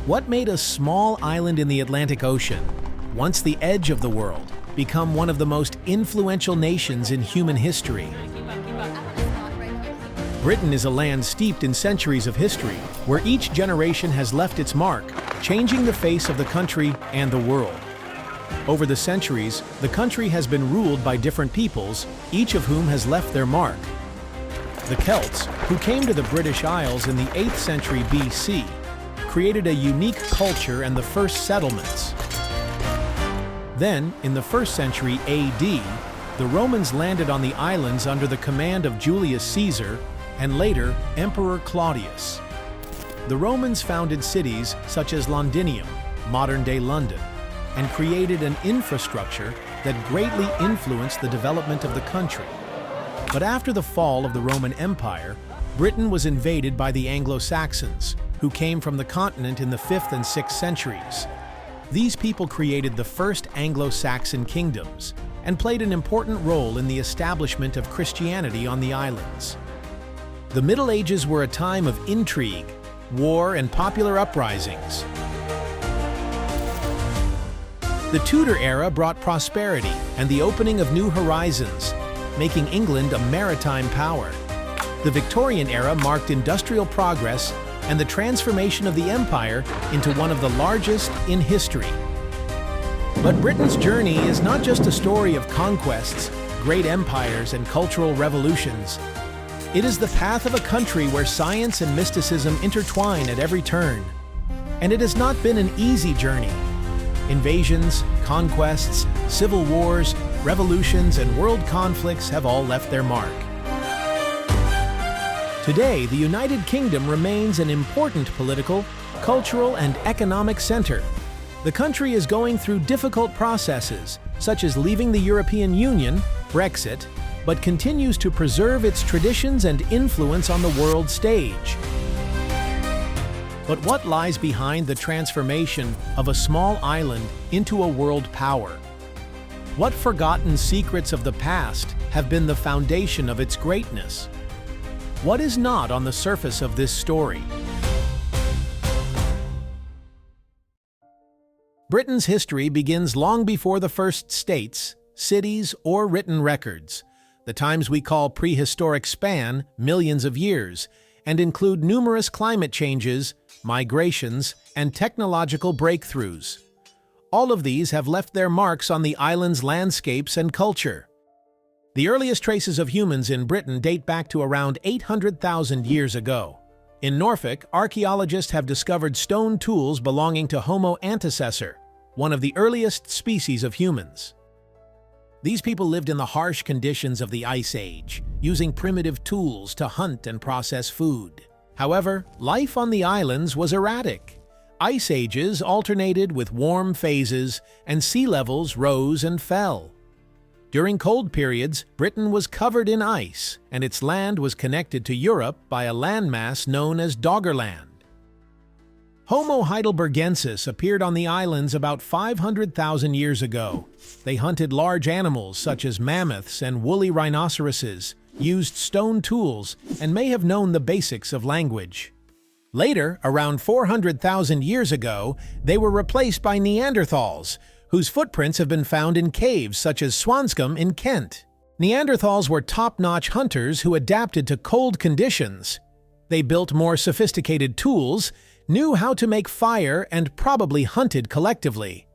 What made a small island in the Atlantic Ocean, once the edge of the world, become one of the most influential nations in human history? Britain is a land steeped in centuries of history, where each generation has left its mark, changing the face of the country and the world. Over the centuries, the country has been ruled by different peoples, each of whom has left their mark. The Celts, who came to the British Isles in the 8th century BC, created a unique culture and the first settlements. Then, in the 1st century AD, the Romans landed on the islands under the command of Julius Caesar and later Emperor Claudius. The Romans founded cities such as Londinium, modern-day London, and created an infrastructure that greatly influenced the development of the country. But after the fall of the Roman Empire, Britain was invaded by the Anglo-Saxons, who came from the continent in the 5th and 6th centuries. These people created the first Anglo-Saxon kingdoms and played an important role in the establishment of Christianity on the islands. The Middle Ages were a time of intrigue, war, and popular uprisings. The Tudor era brought prosperity and the opening of new horizons, making England a maritime power. The Victorian era marked industrial progress and the transformation of the empire into one of the largest in history. But Britain's journey is not just a story of conquests, great empires, and cultural revolutions. It is the path of a country where science and mysticism intertwine at every turn. And it has not been an easy journey. Invasions, conquests, civil wars, revolutions, and world conflicts have all left their mark. Today, the United Kingdom remains an important political, cultural, and economic center. The country is going through difficult processes, such as leaving the European Union, Brexit, but continues to preserve its traditions and influence on the world stage. But what lies behind the transformation of a small island into a world power? What forgotten secrets of the past have been the foundation of its greatness? What is not on the surface of this story? Britain's history begins long before the first states, cities, or written records. The times we call prehistoric span millions of years and include numerous climate changes, migrations, and technological breakthroughs. All of these have left their marks on the island's landscapes and culture. The earliest traces of humans in Britain date back to around 800,000 years ago. In Norfolk, archaeologists have discovered stone tools belonging to Homo antecessor, one of the earliest species of humans. These people lived in the harsh conditions of the Ice Age, using primitive tools to hunt and process food. However, life on the islands was erratic. Ice ages alternated with warm phases, and sea levels rose and fell. During cold periods, Britain was covered in ice, and its land was connected to Europe by a landmass known as Doggerland. Homo heidelbergensis appeared on the islands about 500,000 years ago. They hunted large animals such as mammoths and woolly rhinoceroses, used stone tools, and may have known the basics of language. Later, around 400,000 years ago, they were replaced by Neanderthals, whose footprints have been found in caves such as Swanscombe in Kent. Neanderthals were top-notch hunters who adapted to cold conditions. They built more sophisticated tools, knew how to make fire, and probably hunted collectively.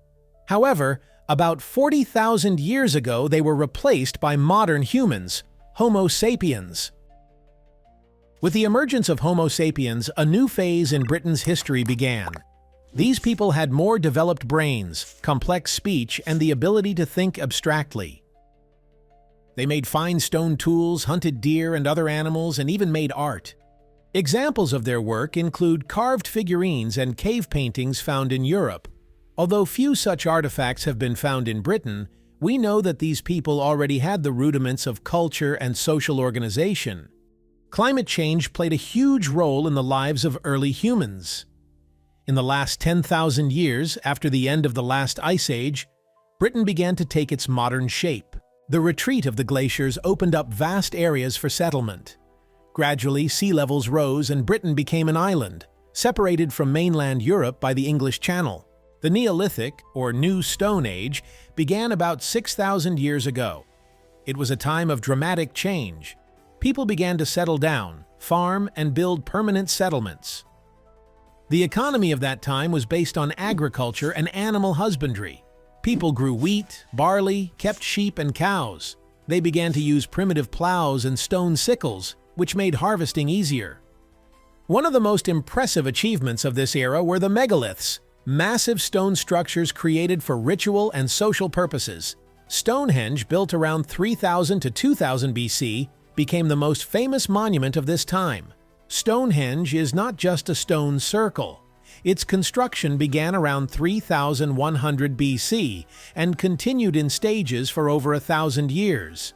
However, about 40,000 years ago they were replaced by modern humans, Homo sapiens. With the emergence of Homo sapiens, a new phase in Britain's history began. These people had more developed brains, complex speech, and the ability to think abstractly. They made fine stone tools, hunted deer and other animals, and even made art. Examples of their work include carved figurines and cave paintings found in Europe. Although few such artifacts have been found in Britain, we know that these people already had the rudiments of culture and social organization. Climate change played a huge role in the lives of early humans. In the last 10,000 years, after the end of the last ice age, Britain began to take its modern shape. The retreat of the glaciers opened up vast areas for settlement. Gradually, sea levels rose and Britain became an island, separated from mainland Europe by the English Channel. The Neolithic, or New Stone Age, began about 6,000 years ago. It was a time of dramatic change. People began to settle down, farm, and build permanent settlements. The economy of that time was based on agriculture and animal husbandry. People grew wheat, barley, kept sheep and cows. They began to use primitive plows and stone sickles, which made harvesting easier. One of the most impressive achievements of this era were the megaliths, massive stone structures created for ritual and social purposes. Stonehenge, built around 3000 to 2000 BC, became the most famous monument of this time. Stonehenge is not just a stone circle. Its construction began around 3100 BC and continued in stages for over 1,000 years.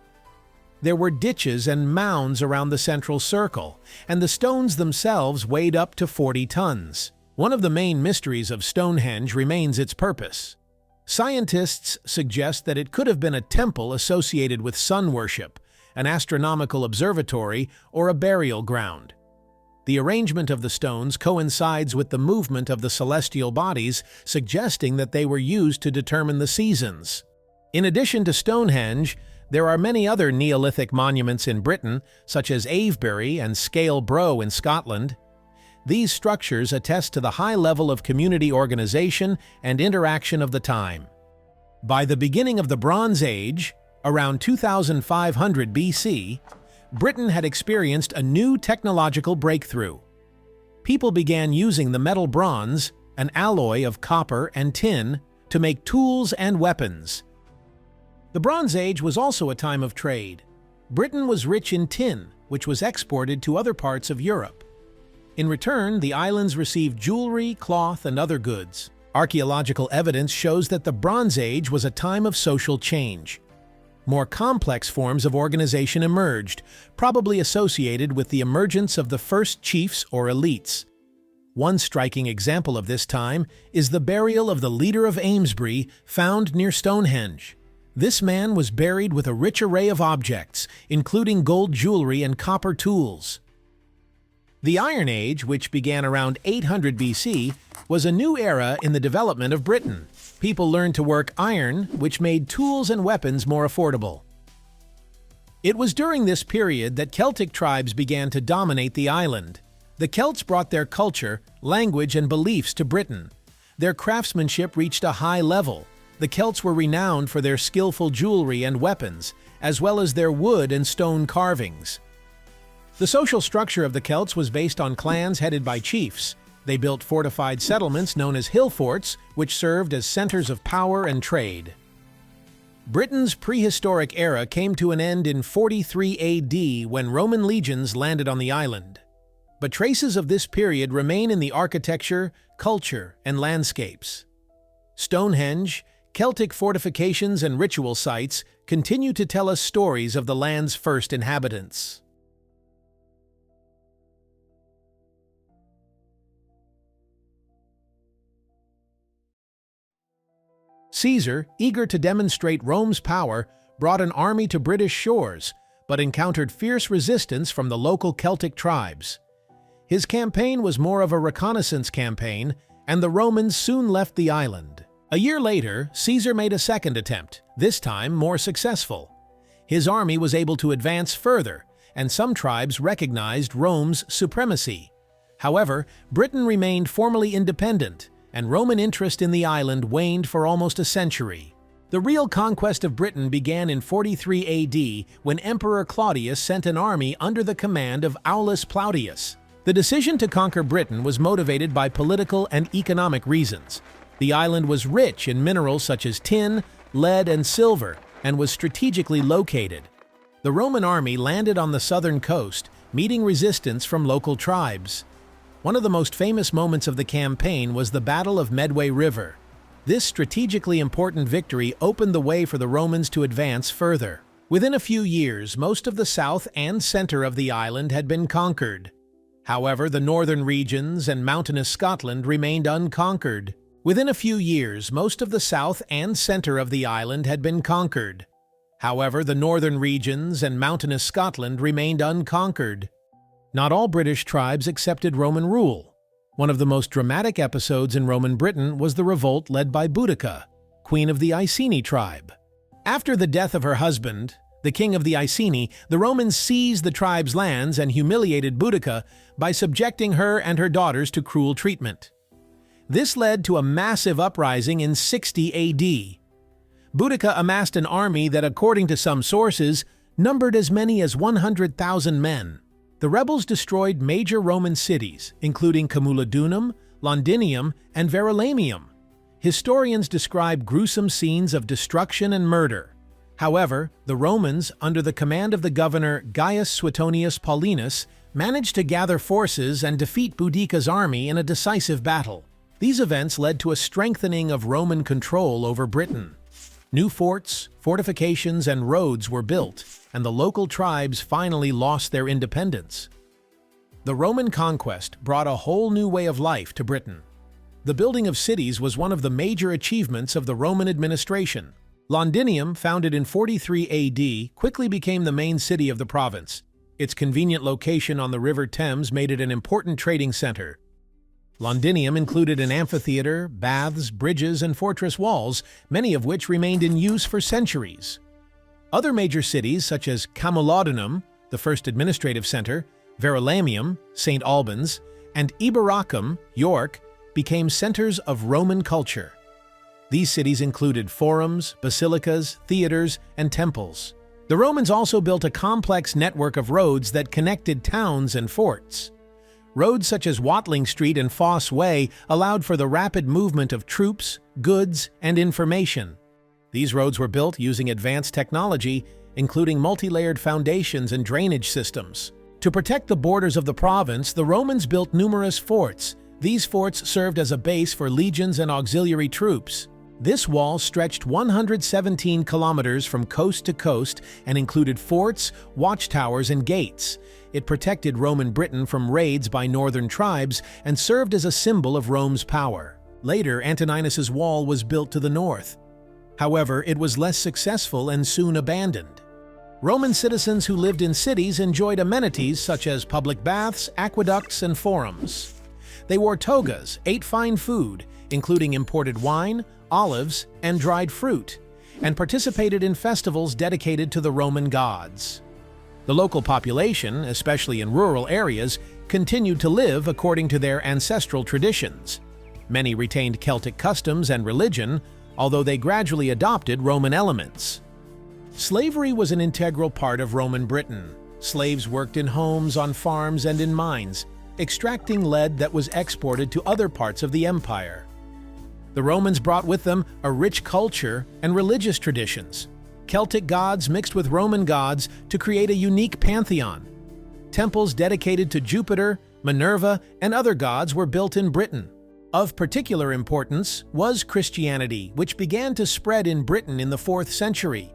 There were ditches and mounds around the central circle, and the stones themselves weighed up to 40 tons. One of the main mysteries of Stonehenge remains its purpose. Scientists suggest that it could have been a temple associated with sun worship, an astronomical observatory, or a burial ground. The arrangement of the stones coincides with the movement of the celestial bodies, suggesting that they were used to determine the seasons. In addition to Stonehenge, there are many other Neolithic monuments in Britain, such as Avebury and Scale Brow in Scotland. These structures attest to the high level of community organization and interaction of the time. By the beginning of the Bronze Age, around 2500 BC, Britain had experienced a new technological breakthrough. People began using the metal bronze, an alloy of copper and tin, to make tools and weapons. The Bronze Age was also a time of trade. Britain was rich in tin, which was exported to other parts of Europe. In return, the islands received jewelry, cloth, and other goods. Archaeological evidence shows that the Bronze Age was a time of social change. More complex forms of organization emerged, probably associated with the emergence of the first chiefs or elites. One striking example of this time is the burial of the leader of Amesbury, found near Stonehenge. This man was buried with a rich array of objects, including gold jewelry and copper tools. The Iron Age, which began around 800 BC, was a new era in the development of Britain. People learned to work iron, which made tools and weapons more affordable. It was during this period that Celtic tribes began to dominate the island. The Celts brought their culture, language, and beliefs to Britain. Their craftsmanship reached a high level. The Celts were renowned for their skillful jewelry and weapons, as well as their wood and stone carvings. The social structure of the Celts was based on clans headed by chiefs. They built fortified settlements known as hill forts, which served as centers of power and trade. Britain's prehistoric era came to an end in 43 AD when Roman legions landed on the island. But traces of this period remain in the architecture, culture, and landscapes. Stonehenge, Celtic fortifications, and ritual sites continue to tell us stories of the land's first inhabitants. Caesar, eager to demonstrate Rome's power, brought an army to British shores, but encountered fierce resistance from the local Celtic tribes. His campaign was more of a reconnaissance campaign, and the Romans soon left the island. A year later, Caesar made a second attempt, this time more successful. His army was able to advance further, and some tribes recognized Rome's supremacy. However, Britain remained formally independent, and Roman interest in the island waned for almost a century. The real conquest of Britain began in 43 AD when Emperor Claudius sent an army under the command of Aulus Plautius. The decision to conquer Britain was motivated by political and economic reasons. The island was rich in minerals such as tin, lead, and silver, and was strategically located. The Roman army landed on the southern coast, meeting resistance from local tribes. One of the most famous moments of the campaign was the Battle of Medway River. This strategically important victory opened the way for the Romans to advance further. Within a few years, most of the south and center of the island had been conquered. However, the northern regions and mountainous Scotland remained unconquered. Within a few years, most of the south and center of the island had been conquered. However, the northern regions and mountainous Scotland remained unconquered. Not all British tribes accepted Roman rule. One of the most dramatic episodes in Roman Britain was the revolt led by Boudica, queen of the Iceni tribe. After the death of her husband, the king of the Iceni, the Romans seized the tribe's lands and humiliated Boudica by subjecting her and her daughters to cruel treatment. This led to a massive uprising in 60 AD. Boudica amassed an army that, according to some sources, numbered as many as 100,000 men. The rebels destroyed major Roman cities, including Camulodunum, Londinium, and Verulamium. Historians describe gruesome scenes of destruction and murder. However, the Romans, under the command of the governor Gaius Suetonius Paulinus, managed to gather forces and defeat Boudica's army in a decisive battle. These events led to a strengthening of Roman control over Britain. New forts, fortifications, and roads were built, and the local tribes finally lost their independence. The Roman conquest brought a whole new way of life to Britain. The building of cities was one of the major achievements of the Roman administration. Londinium, founded in 43 AD, quickly became the main city of the province. Its convenient location on the River Thames made it an important trading center. Londinium included an amphitheater, baths, bridges, and fortress walls, many of which remained in use for centuries. Other major cities, such as Camulodunum, the first administrative center, Verulamium, St. Albans, and Eboracum, York, became centers of Roman culture. These cities included forums, basilicas, theaters, and temples. The Romans also built a complex network of roads that connected towns and forts. Roads such as Watling Street and Fosse Way allowed for the rapid movement of troops, goods, and information. These roads were built using advanced technology, including multi-layered foundations and drainage systems. To protect the borders of the province, the Romans built numerous forts. These forts served as a base for legions and auxiliary troops. This wall stretched 117 kilometers from coast to coast and included forts, watchtowers, and gates. It protected Roman Britain from raids by northern tribes and served as a symbol of Rome's power. Later, Antoninus's wall was built to the north. However, it was less successful and soon abandoned. Roman citizens who lived in cities enjoyed amenities such as public baths, aqueducts, and forums. They wore togas, ate fine food, including imported wine, olives, and dried fruit, and participated in festivals dedicated to the Roman gods. The local population, especially in rural areas, continued to live according to their ancestral traditions. Many retained Celtic customs and religion, although they gradually adopted Roman elements. Slavery was an integral part of Roman Britain. Slaves worked in homes, on farms, and in mines, extracting lead that was exported to other parts of the empire. The Romans brought with them a rich culture and religious traditions. Celtic gods mixed with Roman gods to create a unique pantheon. Temples dedicated to Jupiter, Minerva, and other gods were built in Britain. Of particular importance was Christianity, which began to spread in Britain in the 4th century.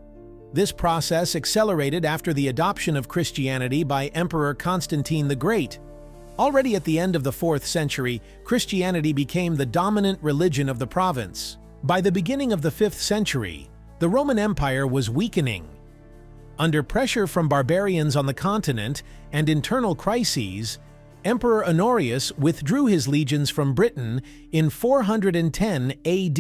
This process accelerated after the adoption of Christianity by Emperor Constantine the Great. Already at the end of the 4th century, Christianity became the dominant religion of the province. By the beginning of the 5th century, the Roman Empire was weakening. Under pressure from barbarians on the continent and internal crises, Emperor Honorius withdrew his legions from Britain in 410 AD.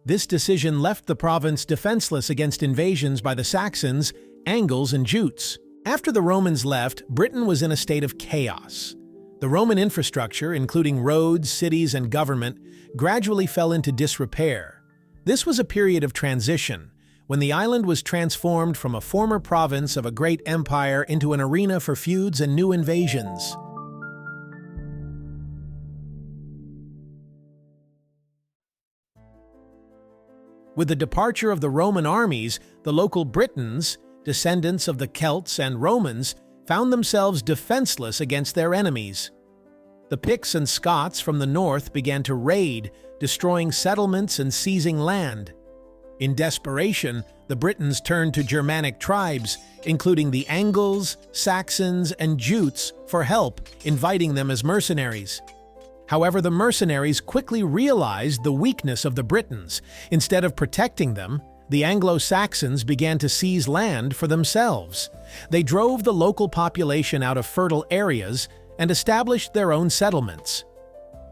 This decision left the province defenseless against invasions by the Saxons, Angles, and Jutes. After the Romans left, Britain was in a state of chaos. The Roman infrastructure, including roads, cities, and government, gradually fell into disrepair. This was a period of transition, when the island was transformed from a former province of a great empire into an arena for feuds and new invasions. With the departure of the Roman armies, the local Britons, descendants of the Celts and Romans, found themselves defenseless against their enemies. The Picts and Scots from the north began to raid, destroying settlements and seizing land. In desperation, the Britons turned to Germanic tribes, including the Angles, Saxons, and Jutes, for help, inviting them as mercenaries. However, the mercenaries quickly realized the weakness of the Britons. Instead of protecting them, the Anglo-Saxons began to seize land for themselves. They drove the local population out of fertile areas and established their own settlements.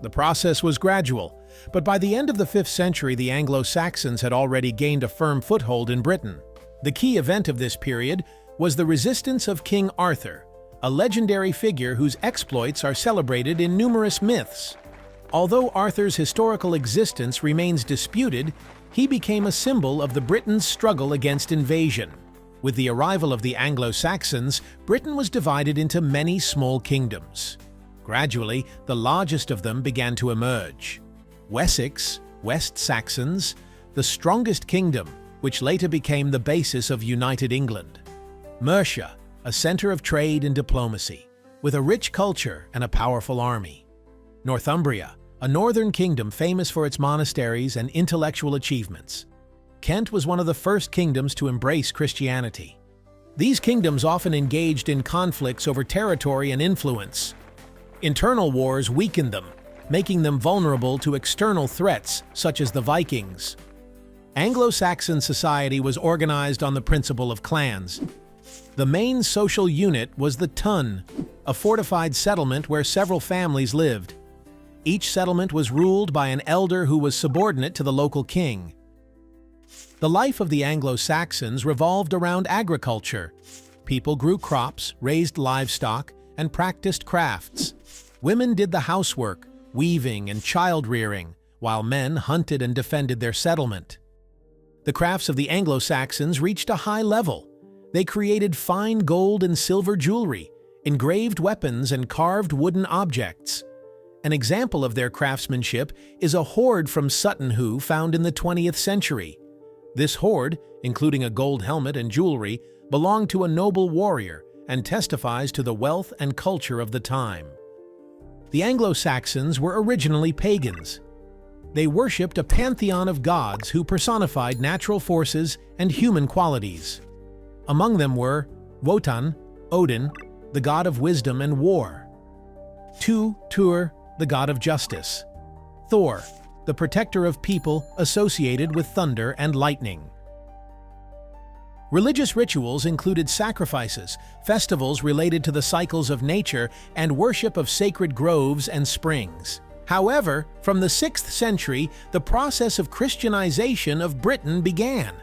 The process was gradual, but by the end of the 5th century, the Anglo-Saxons had already gained a firm foothold in Britain. The key event of this period was the resistance of King Arthur, a legendary figure whose exploits are celebrated in numerous myths. Although Arthur's historical existence remains disputed, he became a symbol of the Britons' struggle against invasion. With the arrival of the Anglo-Saxons, Britain was divided into many small kingdoms. Gradually, the largest of them began to emerge. Wessex, West Saxons, the strongest kingdom, which later became the basis of United England. Mercia, a center of trade and diplomacy, with a rich culture and a powerful army. Northumbria, a northern kingdom famous for its monasteries and intellectual achievements. Kent was one of the first kingdoms to embrace Christianity. These kingdoms often engaged in conflicts over territory and influence. Internal wars weakened them, making them vulnerable to external threats such as the Vikings. Anglo-Saxon society was organized on the principle of clans. The main social unit was the tun, a fortified settlement where several families lived. Each settlement was ruled by an elder who was subordinate to the local king. The life of the Anglo-Saxons revolved around agriculture. People grew crops, raised livestock, and practiced crafts. Women did the housework, weaving and child-rearing, while men hunted and defended their settlement. The crafts of the Anglo-Saxons reached a high level. They created fine gold and silver jewelry, engraved weapons, and carved wooden objects. An example of their craftsmanship is a hoard from Sutton Hoo found in the 20th century. This hoard, including a gold helmet and jewelry, belonged to a noble warrior and testifies to the wealth and culture of the time. The Anglo-Saxons were originally pagans. They worshipped a pantheon of gods who personified natural forces and human qualities. Among them were Wotan, Odin, the god of wisdom and war; Tur, the god of justice; Thor, the protector of people associated with thunder and lightning. Religious rituals included sacrifices, festivals related to the cycles of nature, and worship of sacred groves and springs. However, from the 6th century, the process of Christianization of Britain began.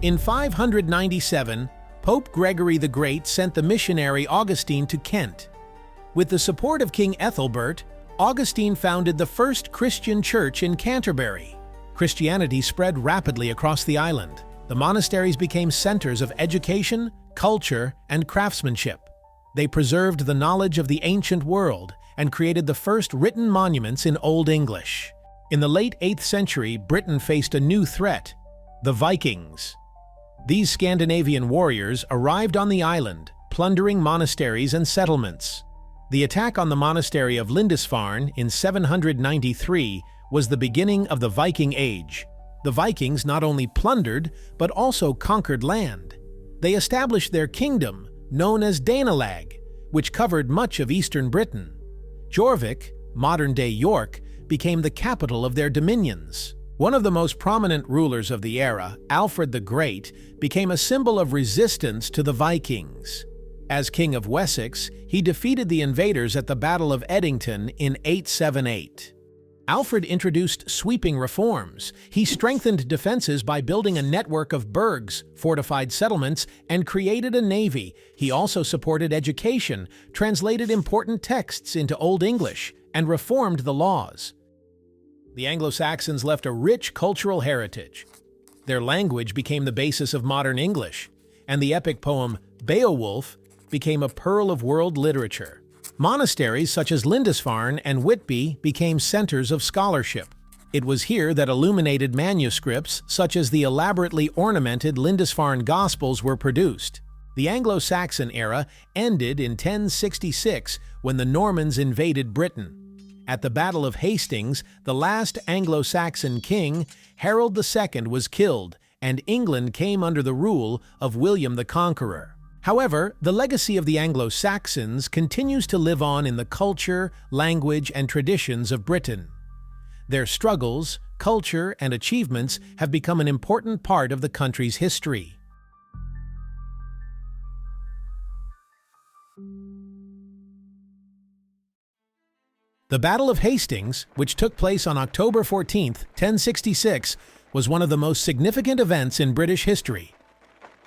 In 597, Pope Gregory the Great sent the missionary Augustine to Kent. With the support of King Ethelbert, Augustine founded the first Christian church in Canterbury. Christianity spread rapidly across the island. The monasteries became centers of education, culture, and craftsmanship. They preserved the knowledge of the ancient world and created the first written monuments in Old English. In the late 8th century, Britain faced a new threat: the Vikings. These Scandinavian warriors arrived on the island, plundering monasteries and settlements. The attack on the monastery of Lindisfarne in 793 was the beginning of the Viking Age. The Vikings not only plundered, but also conquered land. They established their kingdom, known as Danelag, which covered much of eastern Britain. Jorvik, modern-day York, became the capital of their dominions. One of the most prominent rulers of the era, Alfred the Great, became a symbol of resistance to the Vikings. As King of Wessex, he defeated the invaders at the Battle of Edington in 878. Alfred introduced sweeping reforms. He strengthened defenses by building a network of burghs, fortified settlements, and created a navy. He also supported education, translated important texts into Old English, and reformed the laws. The Anglo-Saxons left a rich cultural heritage. Their language became the basis of modern English, and the epic poem Beowulf became a pearl of world literature. Monasteries such as Lindisfarne and Whitby became centers of scholarship. It was here that illuminated manuscripts such as the elaborately ornamented Lindisfarne Gospels were produced. The Anglo-Saxon era ended in 1066 when the Normans invaded Britain. At the Battle of Hastings, the last Anglo-Saxon king, Harold II, was killed, and England came under the rule of William the Conqueror. However, the legacy of the Anglo-Saxons continues to live on in the culture, language, and traditions of Britain. Their struggles, culture, and achievements have become an important part of the country's history. The Battle of Hastings, which took place on October 14, 1066, was one of the most significant events in British history.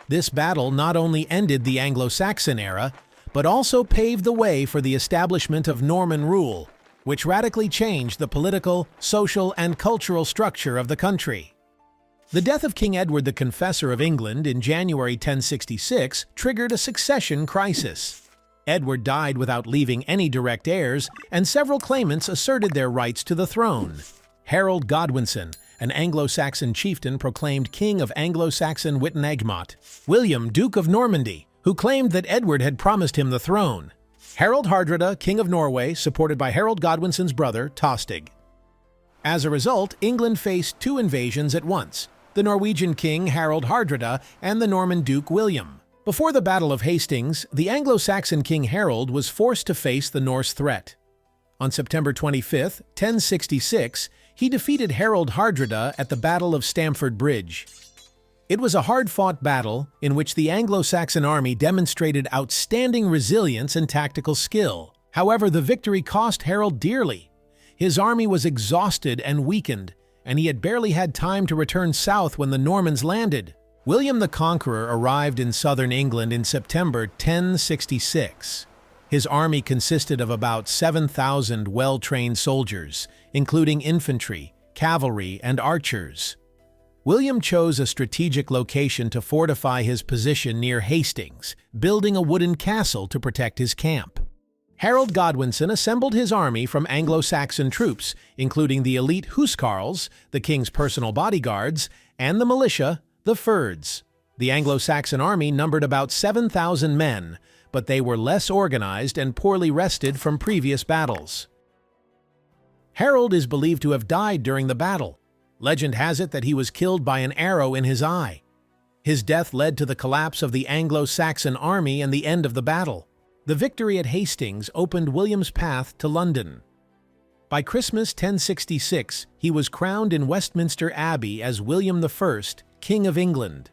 This battle not only ended the Anglo-Saxon era, but also paved the way for the establishment of Norman rule, which radically changed the political, social, and cultural structure of the country. The death of King Edward the Confessor of England in January 1066 triggered a succession crisis. Edward died without leaving any direct heirs, and several claimants asserted their rights to the throne. Harold Godwinson, an Anglo-Saxon chieftain proclaimed King of Anglo-Saxon Witenagemot. William, Duke of Normandy, who claimed that Edward had promised him the throne. Harold Hardrada, King of Norway, supported by Harold Godwinson's brother, Tostig. As a result, England faced two invasions at once, the Norwegian King Harold Hardrada and the Norman Duke William. Before the Battle of Hastings, the Anglo-Saxon King Harold was forced to face the Norse threat. On September 25, 1066, he defeated Harold Hardrada at the Battle of Stamford Bridge. It was a hard-fought battle in which the Anglo-Saxon army demonstrated outstanding resilience and tactical skill. However, the victory cost Harold dearly. His army was exhausted and weakened, and he had barely had time to return south when the Normans landed. William the Conqueror arrived in southern England in September 1066. His army consisted of about 7,000 well-trained soldiers, including infantry, cavalry, and archers. William chose a strategic location to fortify his position near Hastings, building a wooden castle to protect his camp. Harold Godwinson assembled his army from Anglo-Saxon troops, including the elite huscarls, the king's personal bodyguards, and the militia, the Fyrds. The Anglo-Saxon army numbered about 7,000 men, but they were less organized and poorly rested from previous battles. Harold is believed to have died during the battle. Legend has it that he was killed by an arrow in his eye. His death led to the collapse of the Anglo-Saxon army and the end of the battle. The victory at Hastings opened William's path to London. By Christmas 1066, he was crowned in Westminster Abbey as William I, King of England.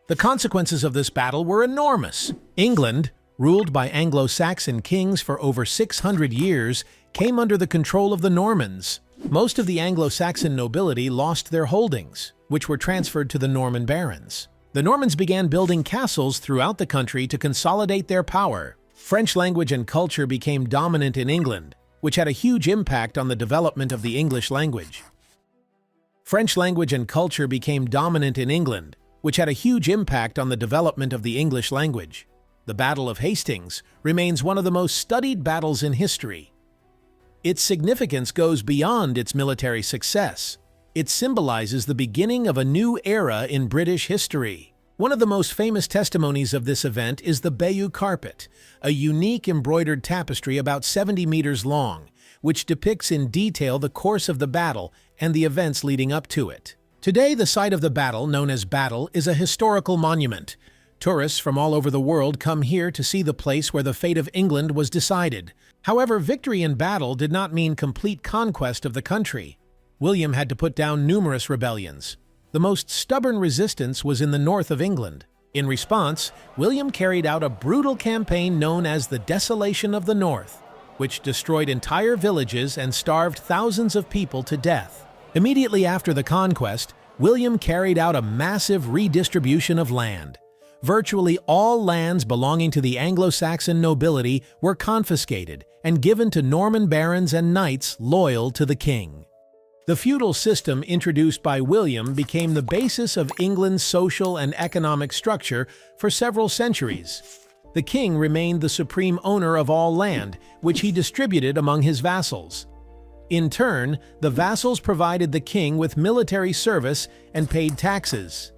The consequences of this battle were enormous. England, ruled by Anglo-Saxon kings for over 600 years, came under the control of the Normans. Most of the Anglo-Saxon nobility lost their holdings, which were transferred to the Norman barons. The Normans began building castles throughout the country to consolidate their power. French language and culture became dominant in England, which had a huge impact on the development of the English language. French language and culture became dominant in England, which had a huge impact on the development of the English language. The Battle of Hastings remains one of the most studied battles in history. Its significance goes beyond its military success. It symbolizes the beginning of a new era in British history. One of the most famous testimonies of this event is the Bayeux carpet, a unique embroidered tapestry about 70 meters long, which depicts in detail the course of the battle and the events leading up to it. Today, the site of the battle, known as Battle, is a historical monument. Tourists from all over the world come here to see the place where the fate of England was decided. However, victory in battle did not mean complete conquest of the country. William had to put down numerous rebellions. The most stubborn resistance was in the north of England. In response, William carried out a brutal campaign known as the Desolation of the North, which destroyed entire villages and starved thousands of people to death. Immediately after the conquest, William carried out a massive redistribution of land. Virtually all lands belonging to the Anglo-Saxon nobility were confiscated and given to Norman barons and knights loyal to the king. The feudal system introduced by William became the basis of England's social and economic structure for several centuries. The king remained the supreme owner of all land, which he distributed among his vassals. In turn, the vassals provided the king with military service and paid taxes.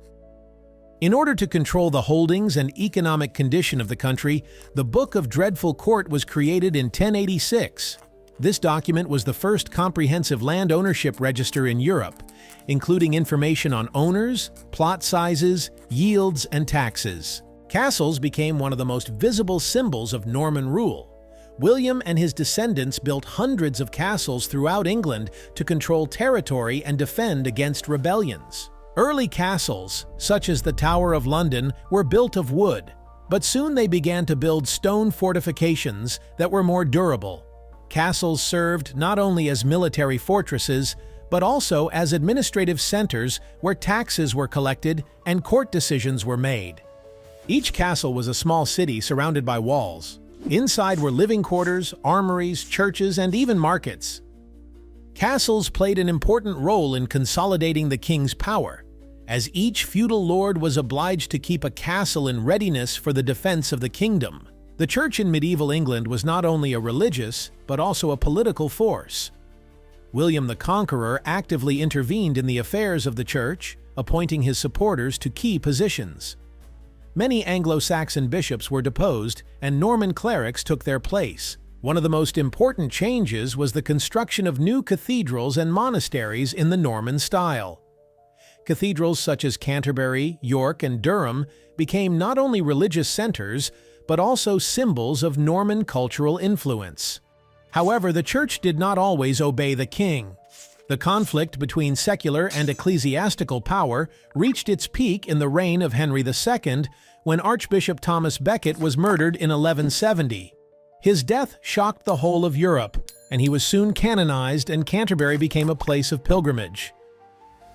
In order to control the holdings and economic condition of the country, the Book of Dreadful Court was created in 1086. This document was the first comprehensive land ownership register in Europe, including information on owners, plot sizes, yields, and taxes. Castles became one of the most visible symbols of Norman rule. William and his descendants built hundreds of castles throughout England to control territory and defend against rebellions. Early castles, such as the Tower of London, were built of wood, but soon they began to build stone fortifications that were more durable. Castles served not only as military fortresses, but also as administrative centers where taxes were collected and court decisions were made. Each castle was a small city surrounded by walls. Inside were living quarters, armories, churches, and even markets. Castles played an important role in consolidating the king's power, as each feudal lord was obliged to keep a castle in readiness for the defense of the kingdom. The church in medieval England was not only a religious, but also a political force. William the Conqueror actively intervened in the affairs of the church, appointing his supporters to key positions. Many Anglo-Saxon bishops were deposed, and Norman clerics took their place. One of the most important changes was the construction of new cathedrals and monasteries in the Norman style. Cathedrals such as Canterbury, York, and Durham became not only religious centers, but also symbols of Norman cultural influence. However, the church did not always obey the king. The conflict between secular and ecclesiastical power reached its peak in the reign of Henry II, when Archbishop Thomas Becket was murdered in 1170. His death shocked the whole of Europe, and he was soon canonized, and Canterbury became a place of pilgrimage.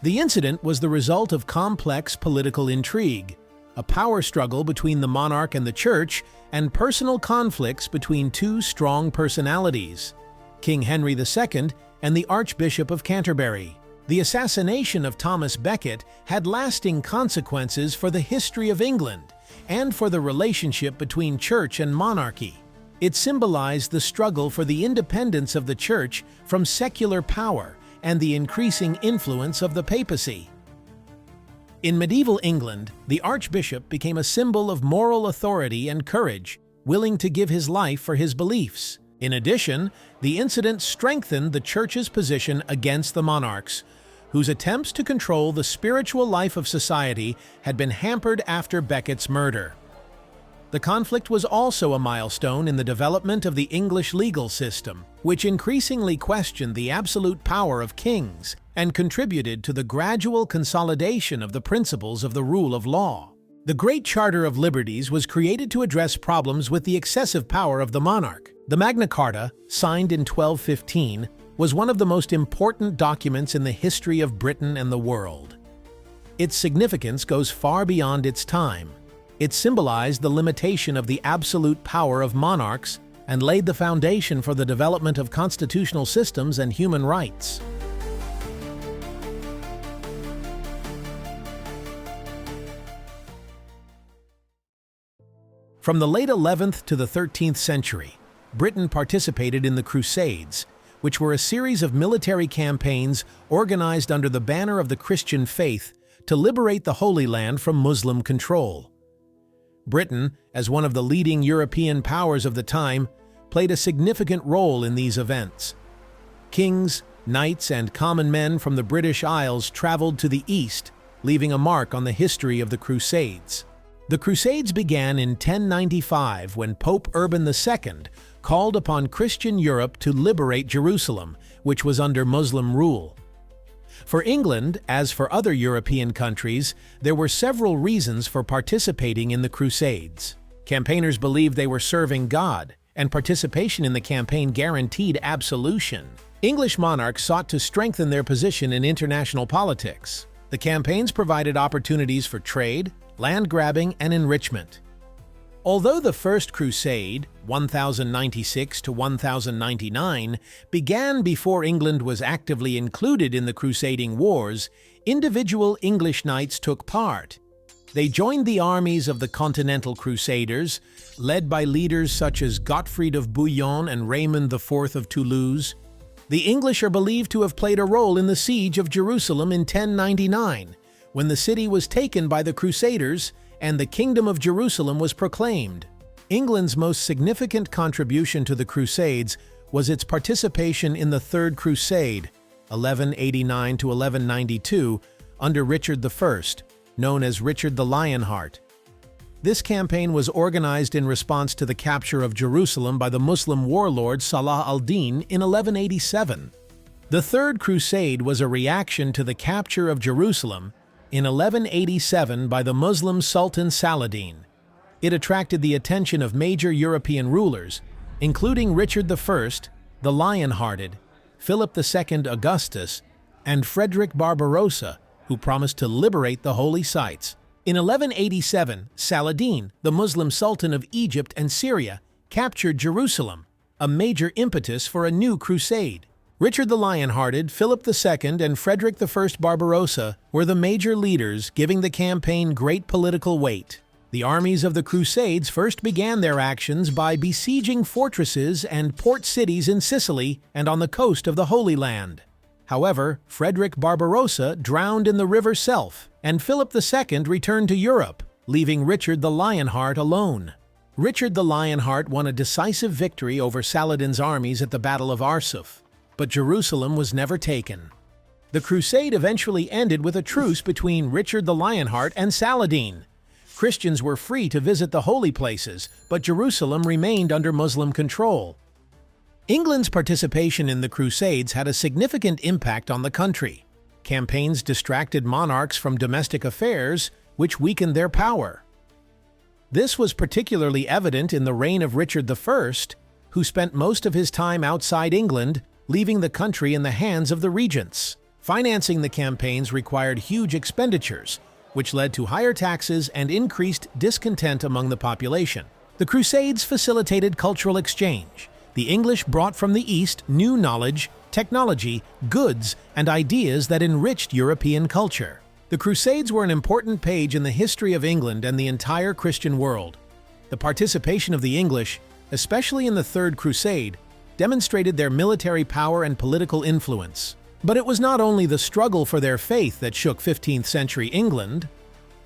The incident was the result of complex political intrigue, a power struggle between the monarch and the church, and personal conflicts between two strong personalities, King Henry II and the Archbishop of Canterbury. The assassination of Thomas Becket had lasting consequences for the history of England and for the relationship between church and monarchy. It symbolized the struggle for the independence of the church from secular power and the increasing influence of the papacy. In medieval England, the archbishop became a symbol of moral authority and courage, willing to give his life for his beliefs. In addition, the incident strengthened the church's position against the monarchs, whose attempts to control the spiritual life of society had been hampered after Becket's murder. The conflict was also a milestone in the development of the English legal system, which increasingly questioned the absolute power of kings and contributed to the gradual consolidation of the principles of the rule of law. The Great Charter of Liberties was created to address problems with the excessive power of the monarch. The Magna Carta, signed in 1215, was one of the most important documents in the history of Britain and the world. Its significance goes far beyond its time. It symbolized the limitation of the absolute power of monarchs and laid the foundation for the development of constitutional systems and human rights. From the late 11th to the 13th century, Britain participated in the Crusades, which were a series of military campaigns organized under the banner of the Christian faith to liberate the Holy Land from Muslim control. Britain, as one of the leading European powers of the time, played a significant role in these events. Kings, knights, and common men from the British Isles traveled to the east, leaving a mark on the history of the Crusades. The Crusades began in 1095 when Pope Urban II called upon Christian Europe to liberate Jerusalem, which was under Muslim rule. For England, as for other European countries, there were several reasons for participating in the Crusades. Campaigners believed they were serving God, and participation in the campaign guaranteed absolution. English monarchs sought to strengthen their position in international politics. The campaigns provided opportunities for trade, land grabbing, and enrichment. Although the First Crusade, 1096 to 1099, began before England was actively included in the crusading wars, individual English knights took part. They joined the armies of the Continental Crusaders, led by leaders such as Gottfried of Bouillon and Raymond IV of Toulouse. The English are believed to have played a role in the siege of Jerusalem in 1099, when the city was taken by the Crusaders and the Kingdom of Jerusalem was proclaimed. England's most significant contribution to the Crusades was its participation in the Third Crusade, 1189 to 1192, under Richard I, known as Richard the Lionheart. This campaign was organized in response to the capture of Jerusalem by the Muslim warlord Salah al-Din in 1187. The Third Crusade was a reaction to the capture of Jerusalem in 1187 by the Muslim Sultan Saladin. It attracted the attention of major European rulers, including Richard I, the Lion-Hearted, Philip II Augustus, and Frederick Barbarossa, who promised to liberate the holy sites. In 1187, Saladin, the Muslim Sultan of Egypt and Syria, captured Jerusalem, a major impetus for a new crusade. Richard the Lion-Hearted, Philip II, and Frederick I Barbarossa were the major leaders, giving the campaign great political weight. The armies of the Crusades first began their actions by besieging fortresses and port cities in Sicily and on the coast of the Holy Land. However, Frederick Barbarossa drowned in the River Self, and Philip II returned to Europe, leaving Richard the Lionheart alone. Richard the Lionheart won a decisive victory over Saladin's armies at the Battle of Arsuf, but Jerusalem was never taken. The crusade eventually ended with a truce between Richard the Lionheart and Saladin. Christians were free to visit the holy places, but Jerusalem remained under Muslim control. England's participation in the Crusades had a significant impact on the country. Campaigns distracted monarchs from domestic affairs, which weakened their power. This was particularly evident in the reign of Richard I, who spent most of his time outside England, leaving the country in the hands of the regents. Financing the campaigns required huge expenditures, which led to higher taxes and increased discontent among the population. The Crusades facilitated cultural exchange. The English brought from the East new knowledge, technology, goods, and ideas that enriched European culture. The Crusades were an important page in the history of England and the entire Christian world. The participation of the English, especially in the Third Crusade, demonstrated their military power and political influence. But it was not only the struggle for their faith that shook 15th century England.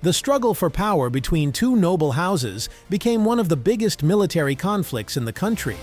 The struggle for power between two noble houses became one of the biggest military conflicts in the country.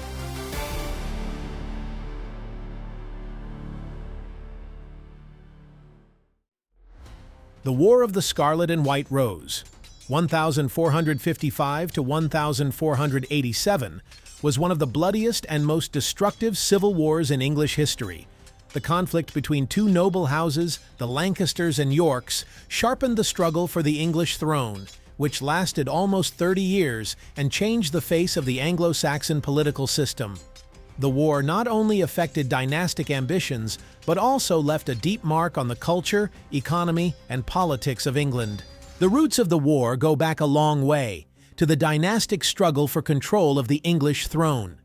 The War of the Scarlet and White Rose, 1455 to 1487, was one of the bloodiest and most destructive civil wars in English history. The conflict between two noble houses, the Lancasters and Yorks, sharpened the struggle for the English throne, which lasted almost 30 years and changed the face of the Anglo-Saxon political system. The war not only affected dynastic ambitions, but also left a deep mark on the culture, economy, and politics of England. The roots of the war go back a long way, to the dynastic struggle for control of the English throne.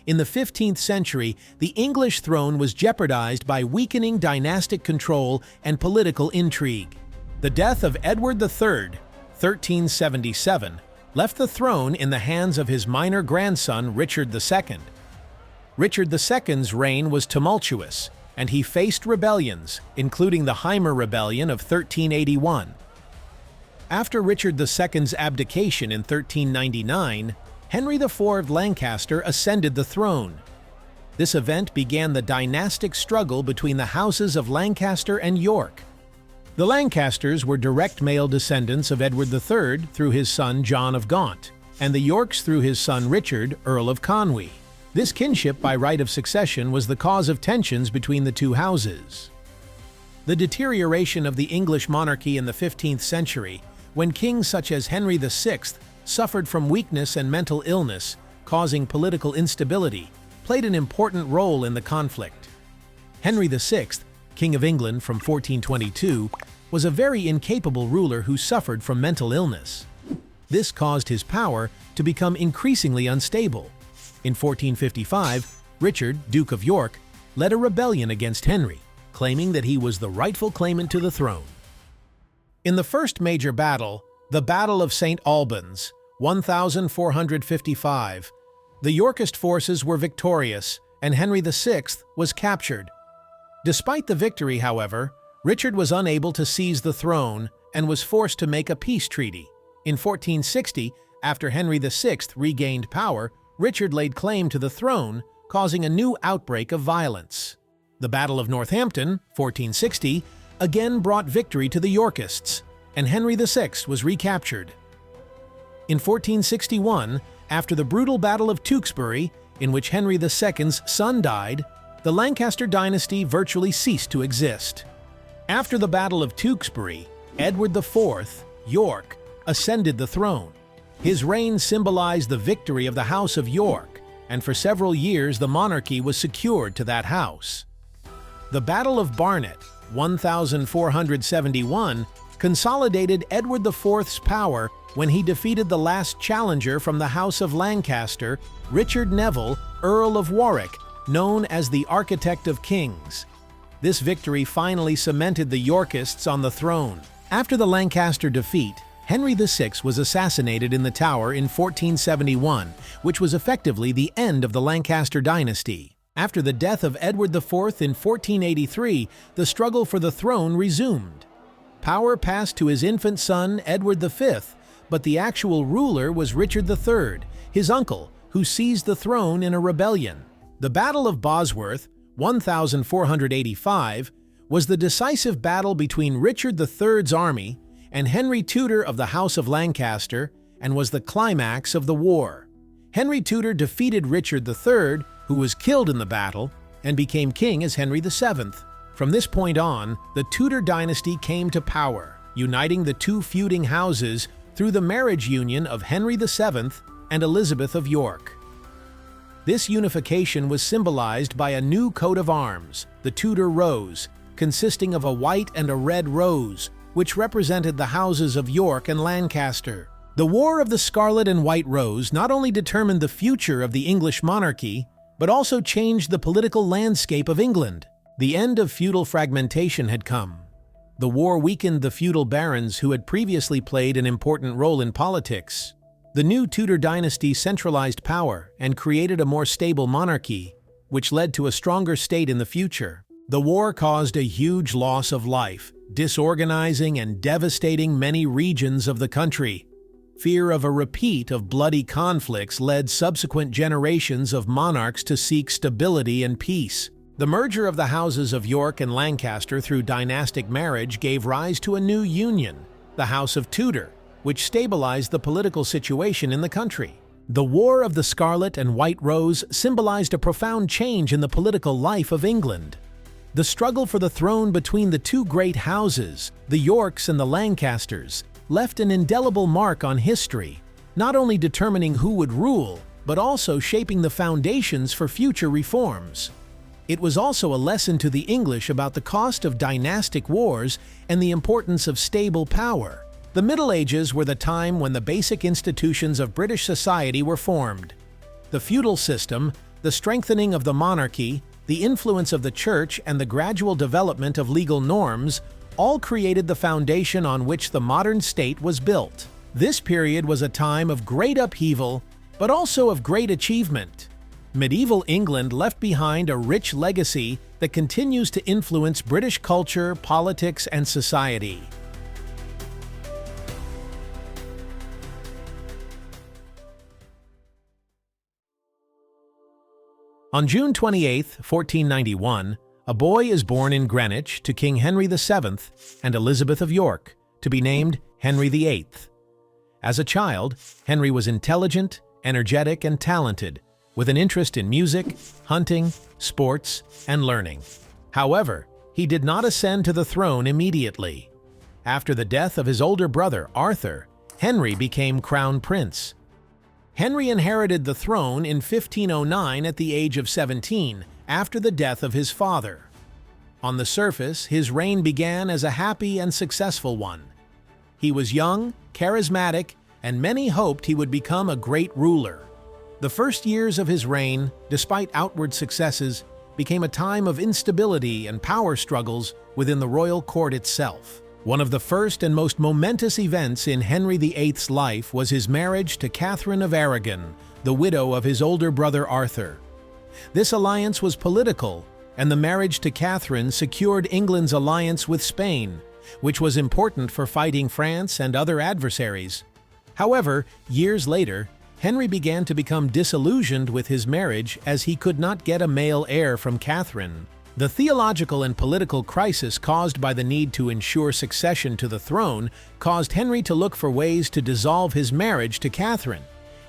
In the 15th century, the English throne was jeopardized by weakening dynastic control and political intrigue. The death of Edward III, 1377, left the throne in the hands of his minor grandson Richard II. Richard II's reign was tumultuous, and he faced rebellions, including the Heimer Rebellion of 1381. After Richard II's abdication in 1399, Henry IV of Lancaster ascended the throne. This event began the dynastic struggle between the houses of Lancaster and York. The Lancasters were direct male descendants of Edward III through his son John of Gaunt, and the Yorks through his son Richard, Earl of Conwy. This kinship by right of succession was the cause of tensions between the two houses. The deterioration of the English monarchy in the 15th century, when kings such as Henry VI suffered from weakness and mental illness, causing political instability, played an important role in the conflict. Henry VI, King of England from 1422, was a very incapable ruler who suffered from mental illness. This caused his power to become increasingly unstable. In 1455, Richard, Duke of York, led a rebellion against Henry, claiming that he was the rightful claimant to the throne. In the first major battle, the Battle of St. Albans, 1455, the Yorkist forces were victorious and Henry VI was captured. Despite the victory, however, Richard was unable to seize the throne and was forced to make a peace treaty. In 1460, after Henry VI regained power, Richard laid claim to the throne, causing a new outbreak of violence. The Battle of Northampton, 1460, again brought victory to the Yorkists, and Henry VI was recaptured. In 1461, after the brutal Battle of Tewkesbury, in which Henry II's son died, the Lancaster dynasty virtually ceased to exist. After the Battle of Tewkesbury, Edward IV, York, ascended the throne. His reign symbolized the victory of the House of York, and for several years the monarchy was secured to that house. The Battle of Barnet, 1471, consolidated Edward IV's power when he defeated the last challenger from the House of Lancaster, Richard Neville, Earl of Warwick, known as the Architect of Kings. This victory finally cemented the Yorkists on the throne. After the Lancaster defeat, Henry VI was assassinated in the Tower in 1471, which was effectively the end of the Lancaster dynasty. After the death of Edward IV in 1483, the struggle for the throne resumed. Power passed to his infant son, Edward V, but the actual ruler was Richard III, his uncle, who seized the throne in a rebellion. The Battle of Bosworth, 1485, was the decisive battle between Richard III's army and Henry Tudor of the House of Lancaster, and was the climax of the war. Henry Tudor defeated Richard III, who was killed in the battle, and became king as Henry VII. From this point on, the Tudor dynasty came to power, uniting the two feuding houses through the marriage union of Henry VII and Elizabeth of York. This unification was symbolized by a new coat of arms, the Tudor Rose, consisting of a white and a red rose, which represented the houses of York and Lancaster. The War of the Scarlet and White Rose not only determined the future of the English monarchy, but also changed the political landscape of England. The end of feudal fragmentation had come. The war weakened the feudal barons who had previously played an important role in politics. The new Tudor dynasty centralized power and created a more stable monarchy, which led to a stronger state in the future. The war caused a huge loss of life, disorganizing and devastating many regions of the country. Fear of a repeat of bloody conflicts led subsequent generations of monarchs to seek stability and peace. The merger of the houses of York and Lancaster through dynastic marriage gave rise to a new union, the House of Tudor, which stabilized the political situation in the country. The War of the Scarlet and White Rose symbolized a profound change in the political life of England. The struggle for the throne between the two great houses, the Yorks and the Lancasters, left an indelible mark on history, not only determining who would rule, but also shaping the foundations for future reforms. It was also a lesson to the English about the cost of dynastic wars and the importance of stable power. The Middle Ages were the time when the basic institutions of British society were formed. The feudal system, the strengthening of the monarchy, the influence of the church, and the gradual development of legal norms all created the foundation on which the modern state was built. This period was a time of great upheaval, but also of great achievement. Medieval England left behind a rich legacy that continues to influence British culture, politics, and society. On June 28, 1491, a boy is born in Greenwich to King Henry VII and Elizabeth of York, to be named Henry VIII. As a child, Henry was intelligent, energetic, and talented, with an interest in music, hunting, sports, and learning. However, he did not ascend to the throne immediately. After the death of his older brother, Arthur, Henry became crown prince. Henry inherited the throne in 1509 at the age of 17, after the death of his father. On the surface, his reign began as a happy and successful one. He was young, charismatic, and many hoped he would become a great ruler. The first years of his reign, despite outward successes, became a time of instability and power struggles within the royal court itself. One of the first and most momentous events in Henry VIII's life was his marriage to Catherine of Aragon, the widow of his older brother Arthur. This alliance was political, and the marriage to Catherine secured England's alliance with Spain, which was important for fighting France and other adversaries. However, years later, Henry began to become disillusioned with his marriage as he could not get a male heir from Catherine. The theological and political crisis caused by the need to ensure succession to the throne caused Henry to look for ways to dissolve his marriage to Catherine.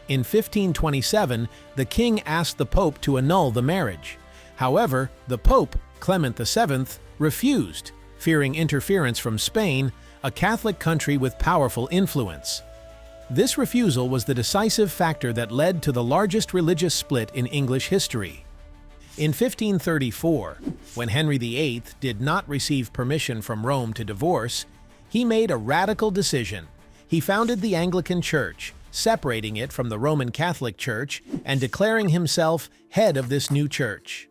In 1527, the king asked the Pope to annul the marriage. However, the Pope, Clement VII, refused, fearing interference from Spain, a Catholic country with powerful influence. This refusal was the decisive factor that led to the largest religious split in English history. In 1534, when Henry VIII did not receive permission from Rome to divorce, he made a radical decision. He founded the Anglican Church, separating it from the Roman Catholic Church and declaring himself head of this new church.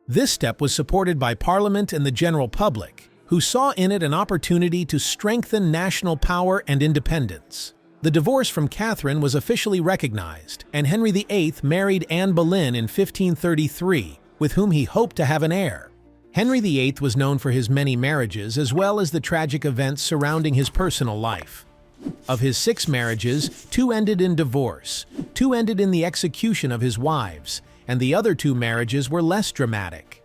This step was supported by Parliament and the general public, who saw in it an opportunity to strengthen national power and independence. The divorce from Catherine was officially recognized, and Henry VIII married Anne Boleyn in 1533, with whom he hoped to have an heir. Henry VIII was known for his many marriages as well as the tragic events surrounding his personal life. Of his 6 marriages, 2 ended in divorce, 2 ended in the execution of his wives, and the other 2 marriages were less dramatic.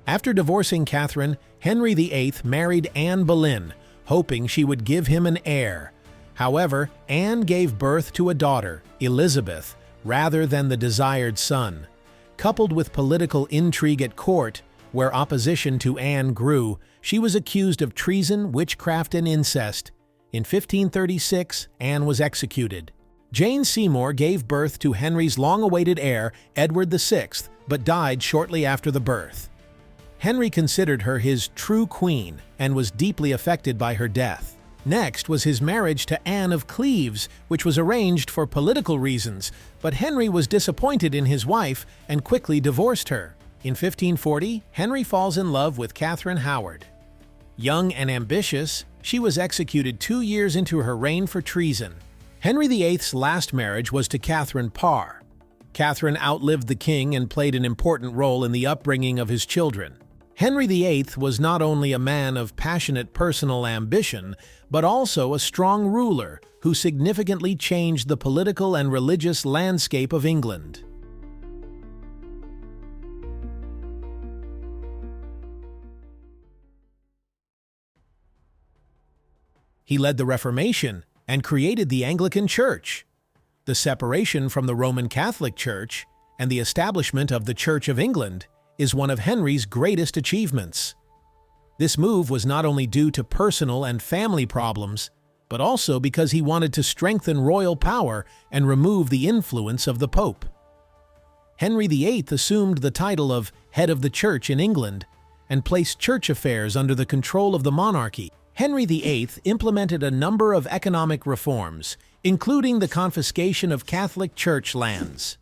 After divorcing Catherine, Henry VIII married Anne Boleyn, hoping she would give him an heir. However, Anne gave birth to a daughter, Elizabeth, rather than the desired son. Coupled with political intrigue at court, where opposition to Anne grew, she was accused of treason, witchcraft, and incest. In 1536, Anne was executed. Jane Seymour gave birth to Henry's long-awaited heir, Edward VI, but died shortly after the birth. Henry considered her his true queen and was deeply affected by her death. Next was his marriage to Anne of Cleves, which was arranged for political reasons, but Henry was disappointed in his wife and quickly divorced her. In 1540, Henry falls in love with Catherine Howard. Young and ambitious, she was executed 2 years into her reign for treason. Henry VIII's last marriage was to Catherine Parr. Catherine outlived the king and played an important role in the upbringing of his children. Henry VIII was not only a man of passionate personal ambition, but also a strong ruler who significantly changed the political and religious landscape of England. He led the Reformation and created the Anglican Church. The separation from the Roman Catholic Church and the establishment of the Church of England is one of Henry's greatest achievements. This move was not only due to personal and family problems, but also because he wanted to strengthen royal power and remove the influence of the Pope. Henry VIII assumed the title of head of the Church in England and placed church affairs under the control of the monarchy. Henry VIII implemented a number of economic reforms, including the confiscation of Catholic church lands.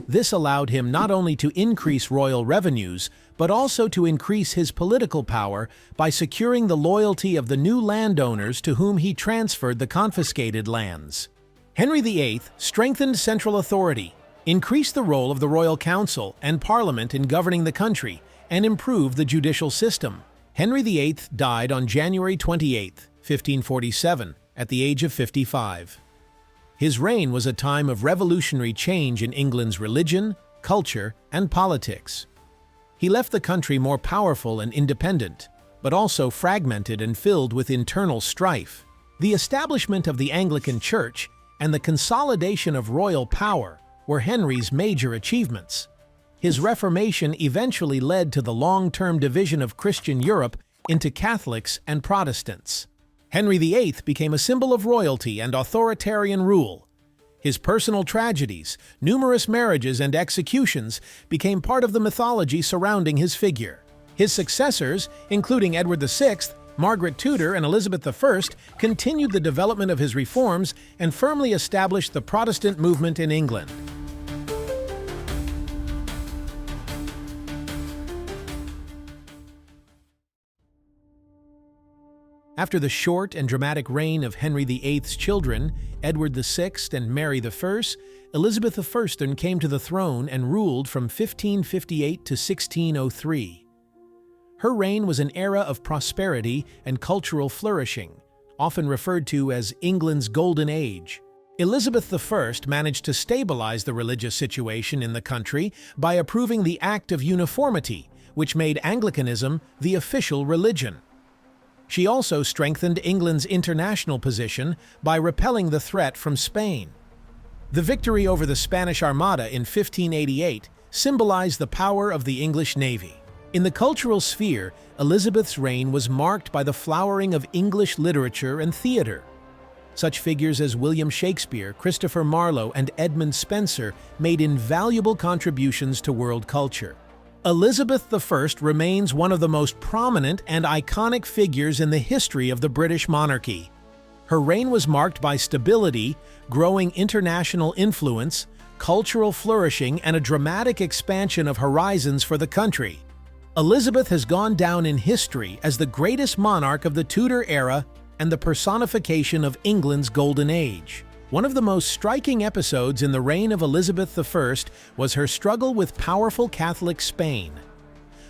This allowed him not only to increase royal revenues, but also to increase his political power by securing the loyalty of the new landowners to whom he transferred the confiscated lands. Henry VIII strengthened central authority, increased the role of the royal council and parliament in governing the country, and improved the judicial system. Henry VIII died on January 28, 1547, at the age of 55. His reign was a time of revolutionary change in England's religion, culture, and politics. He left the country more powerful and independent, but also fragmented and filled with internal strife. The establishment of the Anglican Church and the consolidation of royal power were Henry's major achievements. His Reformation eventually led to the long-term division of Christian Europe into Catholics and Protestants. Henry VIII became a symbol of royalty and authoritarian rule. His personal tragedies, numerous marriages, and executions became part of the mythology surrounding his figure. His successors, including Edward VI, Margaret Tudor, and Elizabeth I, continued the development of his reforms and firmly established the Protestant movement in England. After the short and dramatic reign of Henry VIII's children, Edward VI and Mary I, Elizabeth I came to the throne and ruled from 1558 to 1603. Her reign was an era of prosperity and cultural flourishing, often referred to as England's Golden Age. Elizabeth I managed to stabilize the religious situation in the country by approving the Act of Uniformity, which made Anglicanism the official religion. She also strengthened England's international position by repelling the threat from Spain. The victory over the Spanish Armada in 1588 symbolized the power of the English Navy. In the cultural sphere, Elizabeth's reign was marked by the flowering of English literature and theater. Such figures as William Shakespeare, Christopher Marlowe, and Edmund Spenser made invaluable contributions to world culture. Elizabeth I remains one of the most prominent and iconic figures in the history of the British monarchy. Her reign was marked by stability, growing international influence, cultural flourishing, and a dramatic expansion of horizons for the country. Elizabeth has gone down in history as the greatest monarch of the Tudor era and the personification of England's golden age. One of the most striking episodes in the reign of Elizabeth I was her struggle with powerful Catholic Spain.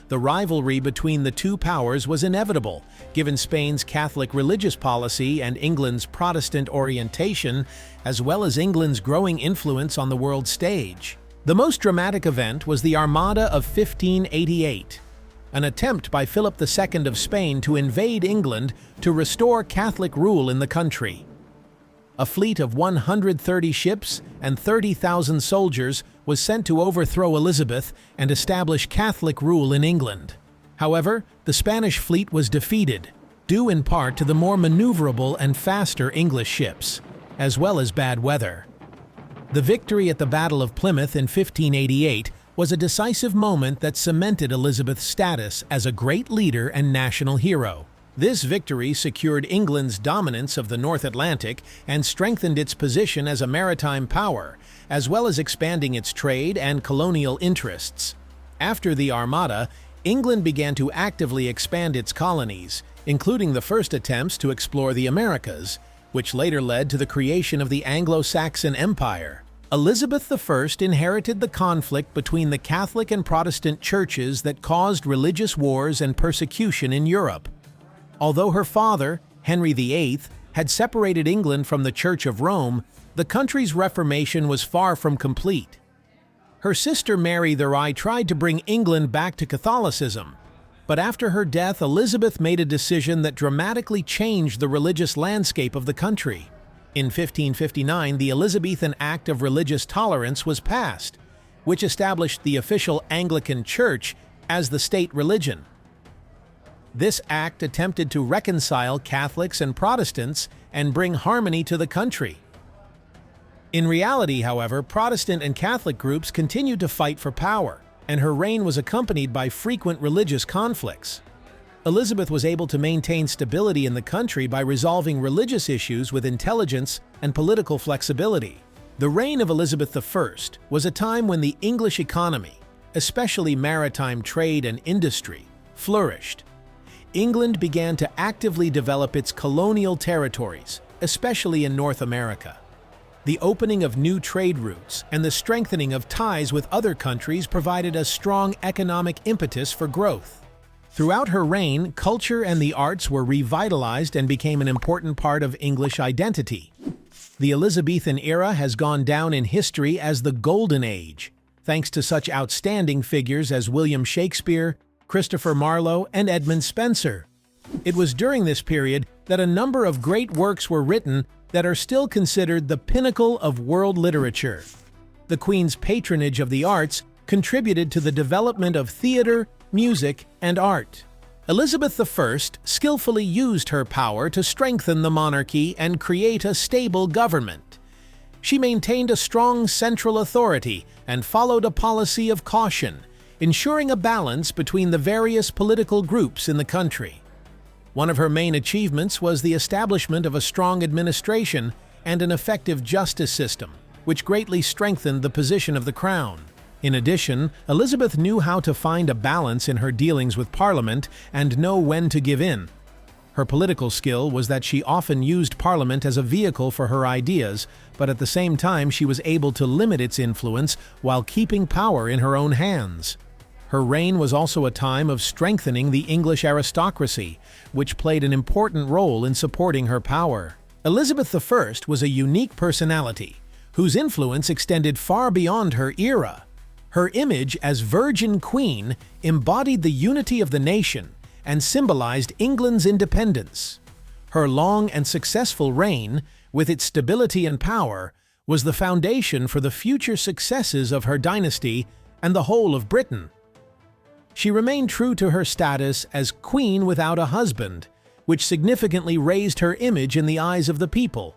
The rivalry between the two powers was inevitable, given Spain's Catholic religious policy and England's Protestant orientation, as well as England's growing influence on the world stage. The most dramatic event was the Armada of 1588, an attempt by Philip II of Spain to invade England to restore Catholic rule in the country. A fleet of 130 ships and 30,000 soldiers was sent to overthrow Elizabeth and establish Catholic rule in England. However, the Spanish fleet was defeated, due in part to the more maneuverable and faster English ships, as well as bad weather. The victory at the Battle of Plymouth in 1588 was a decisive moment that cemented Elizabeth's status as a great leader and national hero. This victory secured England's dominance of the North Atlantic and strengthened its position as a maritime power, as well as expanding its trade and colonial interests. After the Armada, England began to actively expand its colonies, including the first attempts to explore the Americas, which later led to the creation of the Anglo-Saxon Empire. Elizabeth I inherited the conflict between the Catholic and Protestant churches that caused religious wars and persecution in Europe. Although her father, Henry VIII, had separated England from the Church of Rome, the country's reformation was far from complete. Her sister Mary I tried to bring England back to Catholicism, but after her death, Elizabeth made a decision that dramatically changed the religious landscape of the country. In 1559, the Elizabethan Act of Religious Tolerance was passed, which established the official Anglican Church as the state religion. This act attempted to reconcile Catholics and Protestants and bring harmony to the country. In reality, however, Protestant and Catholic groups continued to fight for power, and her reign was accompanied by frequent religious conflicts. Elizabeth was able to maintain stability in the country by resolving religious issues with intelligence and political flexibility. The reign of Elizabeth I was a time when the English economy, especially maritime trade and industry, flourished. England began to actively develop its colonial territories, especially in North America. The opening of new trade routes and the strengthening of ties with other countries provided a strong economic impetus for growth. Throughout her reign, culture and the arts were revitalized and became an important part of English identity. The Elizabethan era has gone down in history as the Golden Age, thanks to such outstanding figures as William Shakespeare, Christopher Marlowe, and Edmund Spenser. It was during this period that a number of great works were written that are still considered the pinnacle of world literature. The Queen's patronage of the arts contributed to the development of theater, music, and art. Elizabeth I skillfully used her power to strengthen the monarchy and create a stable government. She maintained a strong central authority and followed a policy of caution, ensuring a balance between the various political groups in the country. One of her main achievements was the establishment of a strong administration and an effective justice system, which greatly strengthened the position of the crown. In addition, Elizabeth knew how to find a balance in her dealings with Parliament and know when to give in. Her political skill was that she often used Parliament as a vehicle for her ideas, but at the same time she was able to limit its influence while keeping power in her own hands. Her reign was also a time of strengthening the English aristocracy, which played an important role in supporting her power. Elizabeth I was a unique personality, whose influence extended far beyond her era. Her image as Virgin Queen embodied the unity of the nation and symbolized England's independence. Her long and successful reign, with its stability and power, was the foundation for the future successes of her dynasty and the whole of Britain. She remained true to her status as queen without a husband, which significantly raised her image in the eyes of the people.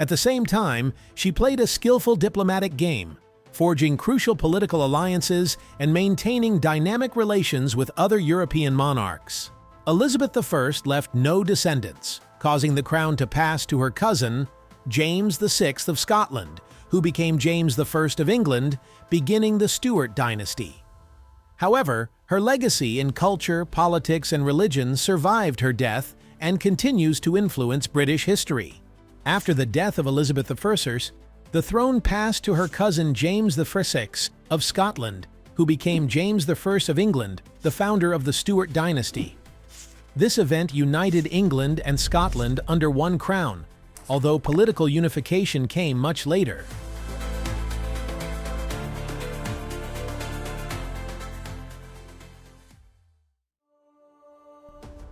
At the same time, she played a skillful diplomatic game, forging crucial political alliances and maintaining dynamic relations with other European monarchs. Elizabeth I left no descendants, causing the crown to pass to her cousin, James VI of Scotland, who became James I of England, beginning the Stuart dynasty. However, her legacy in culture, politics, and religion survived her death and continues to influence British history. After the death of Elizabeth I, the throne passed to her cousin James VI of Scotland, who became James I of England, the founder of the Stuart dynasty. This event united England and Scotland under one crown, although political unification came much later.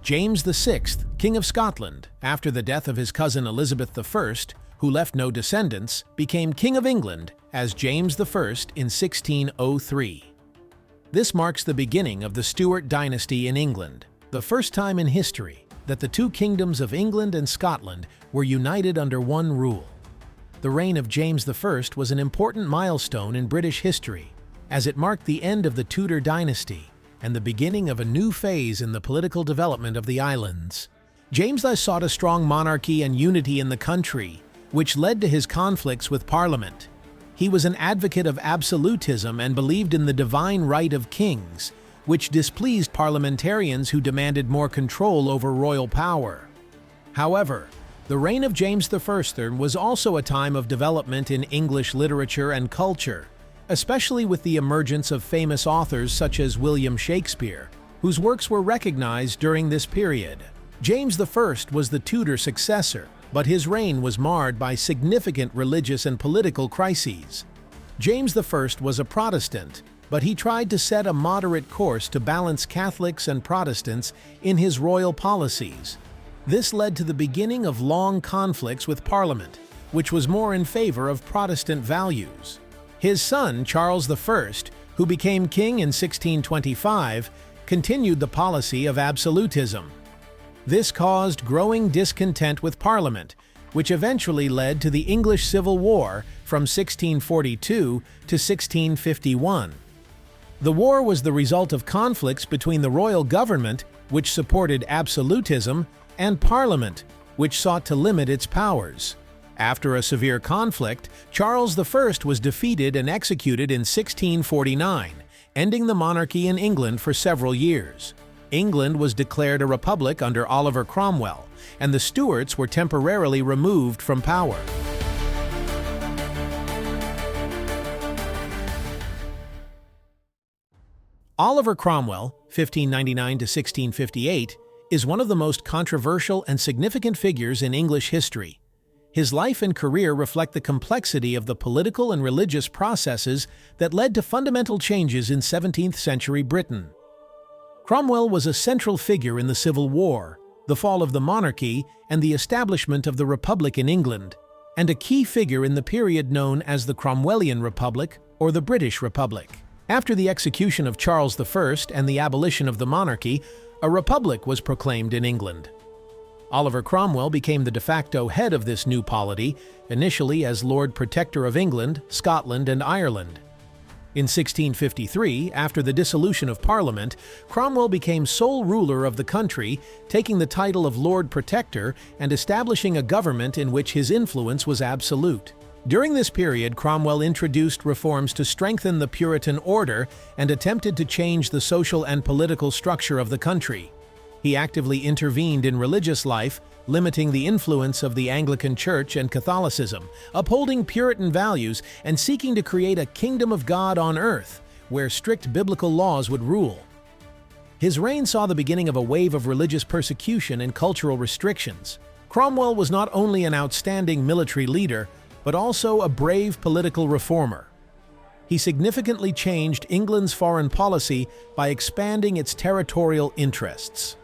James VI, King of Scotland, after the death of his cousin Elizabeth I, who left no descendants, became King of England as James I in 1603. This marks the beginning of the Stuart dynasty in England, the first time in history that the two kingdoms of England and Scotland were united under one rule. The reign of James I was an important milestone in British history, as it marked the end of the Tudor dynasty and the beginning of a new phase in the political development of the islands. James thus sought a strong monarchy and unity in the country, which led to his conflicts with Parliament. He was an advocate of absolutism and believed in the divine right of kings, which displeased parliamentarians who demanded more control over royal power. However, the reign of James I was also a time of development in English literature and culture, especially with the emergence of famous authors such as William Shakespeare, whose works were recognized during this period. James I was the Tudor successor, but his reign was marred by significant religious and political crises. James I was a Protestant, but he tried to set a moderate course to balance Catholics and Protestants in his royal policies. This led to the beginning of long conflicts with Parliament, which was more in favor of Protestant values. His son, Charles I, who became king in 1625, continued the policy of absolutism. This caused growing discontent with Parliament, which eventually led to the English Civil War from 1642 to 1651. The war was the result of conflicts between the royal government, which supported absolutism, and Parliament, which sought to limit its powers. After a severe conflict, Charles I was defeated and executed in 1649, ending the monarchy in England for several years. England was declared a republic under Oliver Cromwell, and the Stuarts were temporarily removed from power. Oliver Cromwell, 1599 to 1658, is one of the most controversial and significant figures in English history. His life and career reflect the complexity of the political and religious processes that led to fundamental changes in 17th-century Britain. Cromwell was a central figure in the Civil War, the fall of the monarchy, and the establishment of the Republic in England, and a key figure in the period known as the Cromwellian Republic or the British Republic. After the execution of Charles I and the abolition of the monarchy, a republic was proclaimed in England. Oliver Cromwell became the de facto head of this new polity, initially as Lord Protector of England, Scotland, and Ireland. In 1653, after the dissolution of Parliament, Cromwell became sole ruler of the country, taking the title of Lord Protector and establishing a government in which his influence was absolute. During this period, Cromwell introduced reforms to strengthen the Puritan order and attempted to change the social and political structure of the country. He actively intervened in religious life, limiting the influence of the Anglican Church and Catholicism, upholding Puritan values, and seeking to create a kingdom of God on earth, where strict biblical laws would rule. His reign saw the beginning of a wave of religious persecution and cultural restrictions. Cromwell was not only an outstanding military leader, but also a brave political reformer. He significantly changed England's foreign policy by expanding its territorial interests.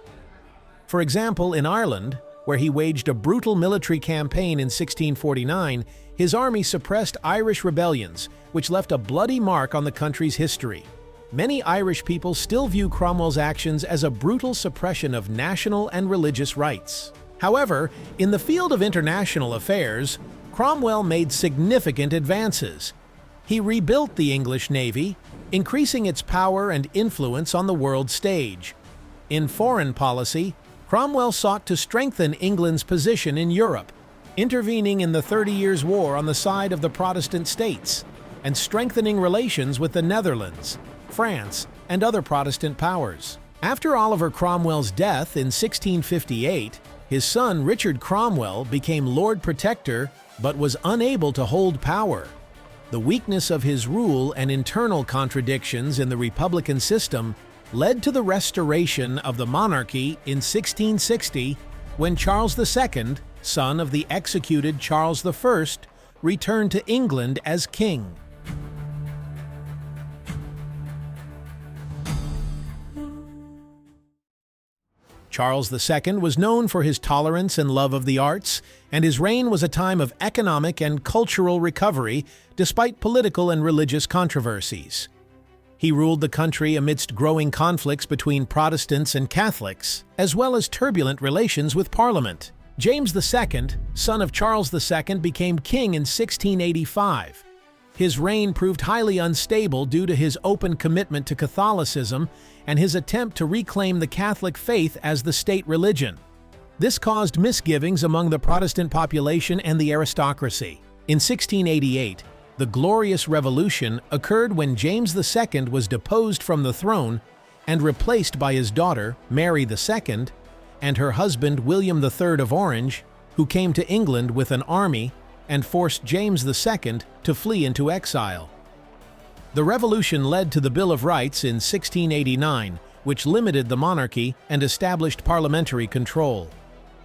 For example, in Ireland, where he waged a brutal military campaign in 1649, his army suppressed Irish rebellions, which left a bloody mark on the country's history. Many Irish people still view Cromwell's actions as a brutal suppression of national and religious rights. However, in the field of international affairs, Cromwell made significant advances. He rebuilt the English navy, increasing its power and influence on the world stage. In foreign policy, Cromwell sought to strengthen England's position in Europe, intervening in the 30 Years' War on the side of the Protestant states, and strengthening relations with the Netherlands, France, and other Protestant powers. After Oliver Cromwell's death in 1658, his son Richard Cromwell became Lord Protector but was unable to hold power. The weakness of his rule and internal contradictions in the republican system led to the restoration of the monarchy in 1660, when Charles II, son of the executed Charles I, returned to England as king. Charles II was known for his tolerance and love of the arts, and his reign was a time of economic and cultural recovery despite political and religious controversies. He ruled the country amidst growing conflicts between Protestants and Catholics, as well as turbulent relations with Parliament. James II, son of Charles II, became king in 1685. His reign proved highly unstable due to his open commitment to Catholicism and his attempt to reclaim the Catholic faith as the state religion. This caused misgivings among the Protestant population and the aristocracy. In 1688, the Glorious Revolution occurred when James II was deposed from the throne and replaced by his daughter, Mary II, and her husband, William III of Orange, who came to England with an army and forced James II to flee into exile. The revolution led to the Bill of Rights in 1689, which limited the monarchy and established parliamentary control.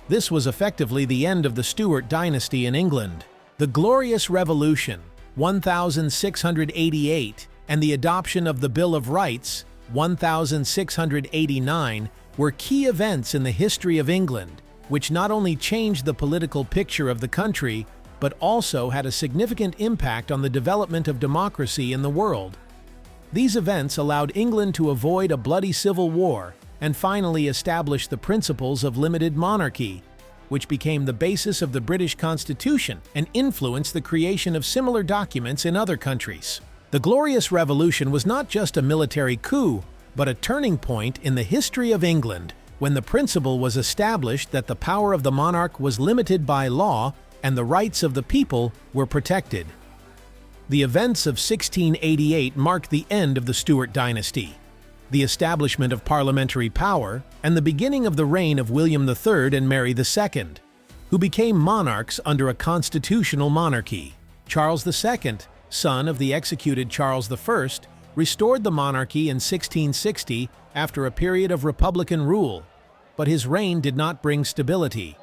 This was effectively the end of the Stuart dynasty in England. The Glorious Revolution, 1688, and the adoption of the Bill of Rights, 1689, were key events in the history of England, which not only changed the political picture of the country, but also had a significant impact on the development of democracy in the world. These events allowed England to avoid a bloody civil war and finally establish the principles of limited monarchy, which became the basis of the British Constitution and influenced the creation of similar documents in other countries. The Glorious Revolution was not just a military coup, but a turning point in the history of England, when the principle was established that the power of the monarch was limited by law and the rights of the people were protected. The events of 1688 marked the end of the Stuart dynasty, the establishment of parliamentary power, and the beginning of the reign of William III and Mary II, who became monarchs under a constitutional monarchy. Charles II, son of the executed Charles I, restored the monarchy in 1660 after a period of republican rule, but his reign did not bring stability.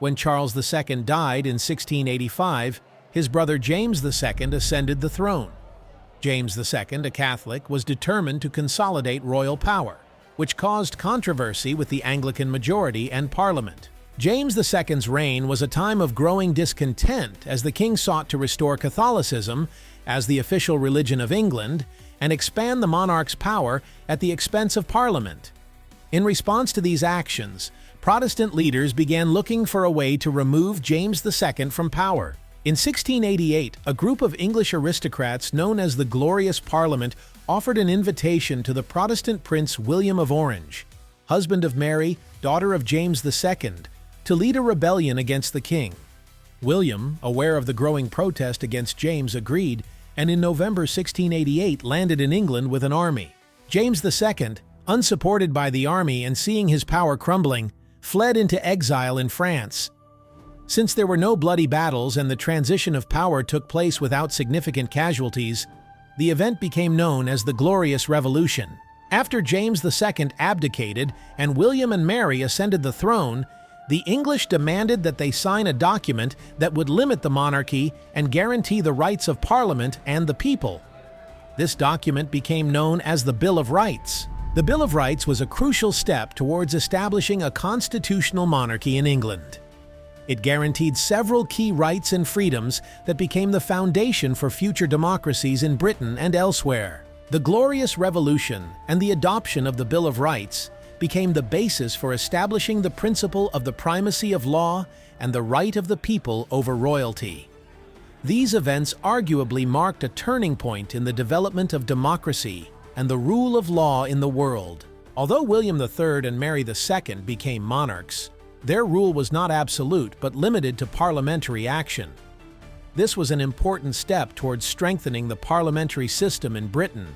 When Charles II died in 1685, his brother James II ascended the throne. James II, a Catholic, was determined to consolidate royal power, which caused controversy with the Anglican majority and Parliament. James II's reign was a time of growing discontent as the king sought to restore Catholicism as the official religion of England and expand the monarch's power at the expense of Parliament. In response to these actions, Protestant leaders began looking for a way to remove James II from power. In 1688, a group of English aristocrats known as the Glorious Parliament offered an invitation to the Protestant Prince William of Orange, husband of Mary, daughter of James II, to lead a rebellion against the king. William, aware of the growing protest against James, agreed, and in November 1688 landed in England with an army. James II, unsupported by the army and seeing his power crumbling, fled into exile in France. Since there were no bloody battles and the transition of power took place without significant casualties, the event became known as the Glorious Revolution. After James II abdicated and William and Mary ascended the throne, the English demanded that they sign a document that would limit the monarchy and guarantee the rights of Parliament and the people. This document became known as the Bill of Rights. The Bill of Rights was a crucial step towards establishing a constitutional monarchy in England. It guaranteed several key rights and freedoms that became the foundation for future democracies in Britain and elsewhere. The Glorious Revolution and the adoption of the Bill of Rights became the basis for establishing the principle of the primacy of law and the right of the people over royalty. These events arguably marked a turning point in the development of democracy and the rule of law in the world. Although William III and Mary II became monarchs, their rule was not absolute but limited to parliamentary action. This was an important step towards strengthening the parliamentary system in Britain,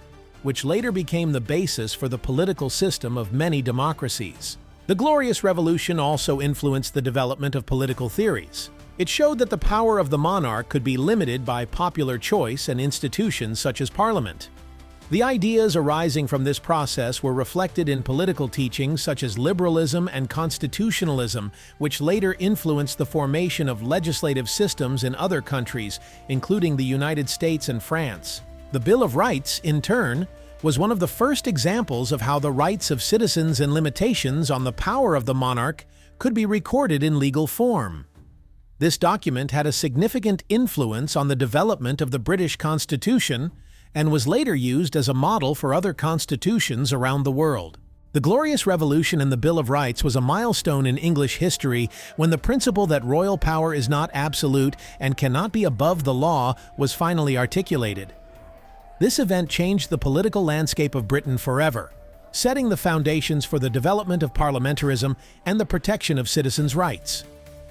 which later became the basis for the political system of many democracies. The Glorious Revolution also influenced the development of political theories. It showed that the power of the monarch could be limited by popular choice and institutions such as Parliament. The ideas arising from this process were reflected in political teachings such as liberalism and constitutionalism, which later influenced the formation of legislative systems in other countries, including the United States and France. The Bill of Rights, in turn, was one of the first examples of how the rights of citizens and limitations on the power of the monarch could be recorded in legal form. This document had a significant influence on the development of the British Constitution and was later used as a model for other constitutions around the world. The Glorious Revolution and the Bill of Rights was a milestone in English history when the principle that royal power is not absolute and cannot be above the law was finally articulated. This event changed the political landscape of Britain forever, setting the foundations for the development of parliamentarism and the protection of citizens' rights.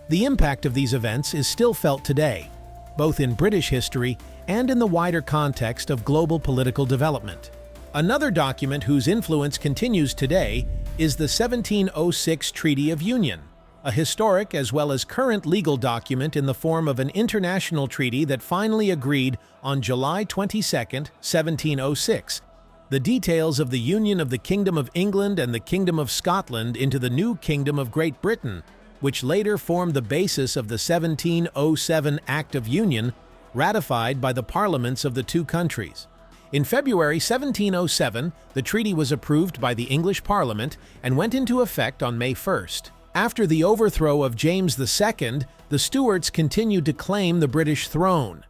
The impact of these events is still felt today, both in British history and in the wider context of global political development. Another document whose influence continues today is the 1706 Treaty of Union, a historic as well as current legal document in the form of an international treaty that finally agreed on July 22, 1706, the details of the union of the Kingdom of England and the Kingdom of Scotland into the new Kingdom of Great Britain, which later formed the basis of the 1707 Act of Union, ratified by the parliaments of the two countries. In February 1707, the treaty was approved by the English Parliament and went into effect on May 1st. After the overthrow of James II, the Stuarts continued to claim the British throne.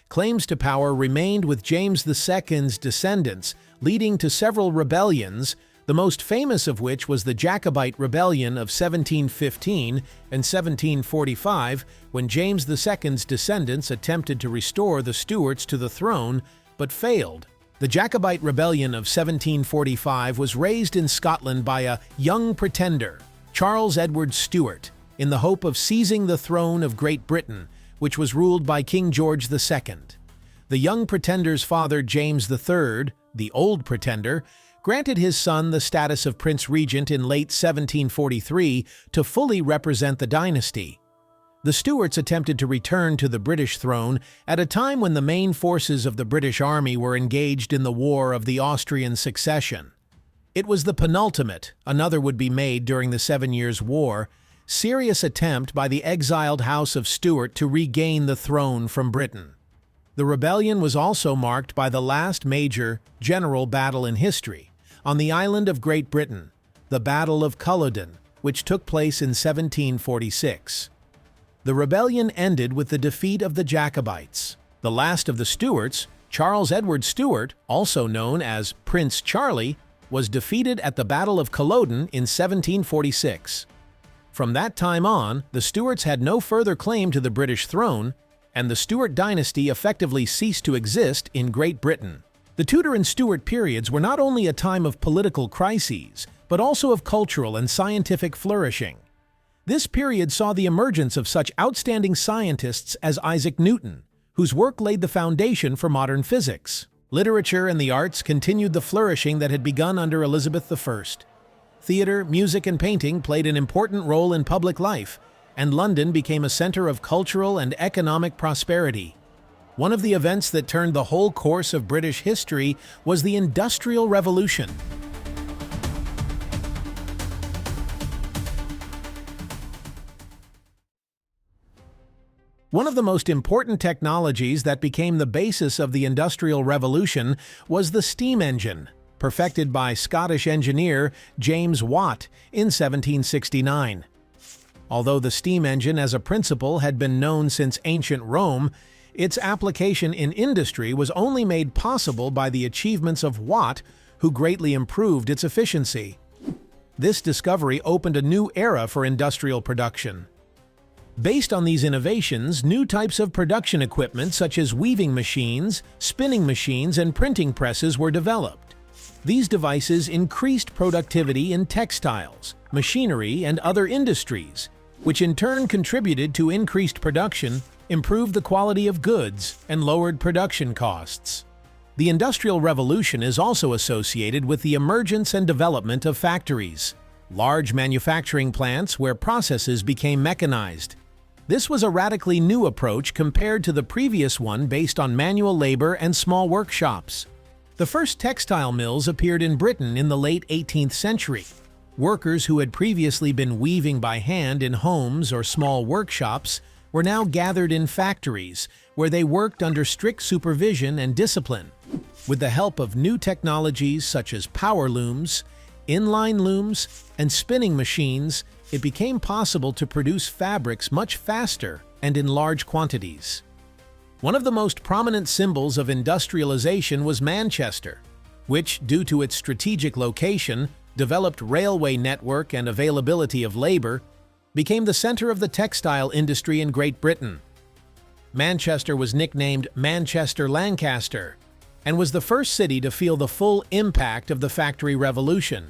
Claims to power remained with James II's descendants, leading to several rebellions, the most famous of which was the Jacobite Rebellion of 1715 and 1745, when James II's descendants attempted to restore the Stuarts to the throne, but failed. The Jacobite Rebellion of 1745 was raised in Scotland by a young pretender, Charles Edward Stuart, in the hope of seizing the throne of Great Britain, which was ruled by King George II. The young pretender's father, James III, the Old Pretender, granted his son the status of Prince Regent in late 1743 to fully represent the dynasty. The Stuarts attempted to return to the British throne at a time when the main forces of the British Army were engaged in the War of the Austrian Succession. It was the penultimate, another would be made during the 7 Years' War, serious attempt by the exiled House of Stuart to regain the throne from Britain. The rebellion was also marked by the last major general battle in history, on the island of Great Britain, the Battle of Culloden, which took place in 1746. The rebellion ended with the defeat of the Jacobites. The last of the Stuarts, Charles Edward Stuart, also known as Prince Charlie, was defeated at the Battle of Culloden in 1746. From that time on, the Stuarts had no further claim to the British throne, and the Stuart dynasty effectively ceased to exist in Great Britain. The Tudor and Stuart periods were not only a time of political crises, but also of cultural and scientific flourishing. This period saw the emergence of such outstanding scientists as Isaac Newton, whose work laid the foundation for modern physics. Literature and the arts continued the flourishing that had begun under Elizabeth I. Theater, music, and painting played an important role in public life, and London became a center of cultural and economic prosperity. One of the events that turned the whole course of British history was the Industrial Revolution. One of the most important technologies that became the basis of the Industrial Revolution was the steam engine, perfected by Scottish engineer James Watt in 1769. Although the steam engine as a principle had been known since ancient Rome, its application in industry was only made possible by the achievements of Watt, who greatly improved its efficiency. This discovery opened a new era for industrial production. Based on these innovations, new types of production equipment such as weaving machines, spinning machines, and printing presses were developed. These devices increased productivity in textiles, machinery, and other industries, which in turn contributed to increased production, improved the quality of goods, and lowered production costs. The Industrial Revolution is also associated with the emergence and development of factories, large manufacturing plants where processes became mechanized. This was a radically new approach compared to the previous one based on manual labor and small workshops. The first textile mills appeared in Britain in the late 18th century. Workers who had previously been weaving by hand in homes or small workshops were now gathered in factories, where they worked under strict supervision and discipline. With the help of new technologies such as power looms, inline looms, and spinning machines, it became possible to produce fabrics much faster and in large quantities. One of the most prominent symbols of industrialization was Manchester, which, due to its strategic location, developed railway network and availability of labor, became the center of the textile industry in Great Britain. Manchester was nicknamed Manchester Lancaster and was the first city to feel the full impact of the factory revolution.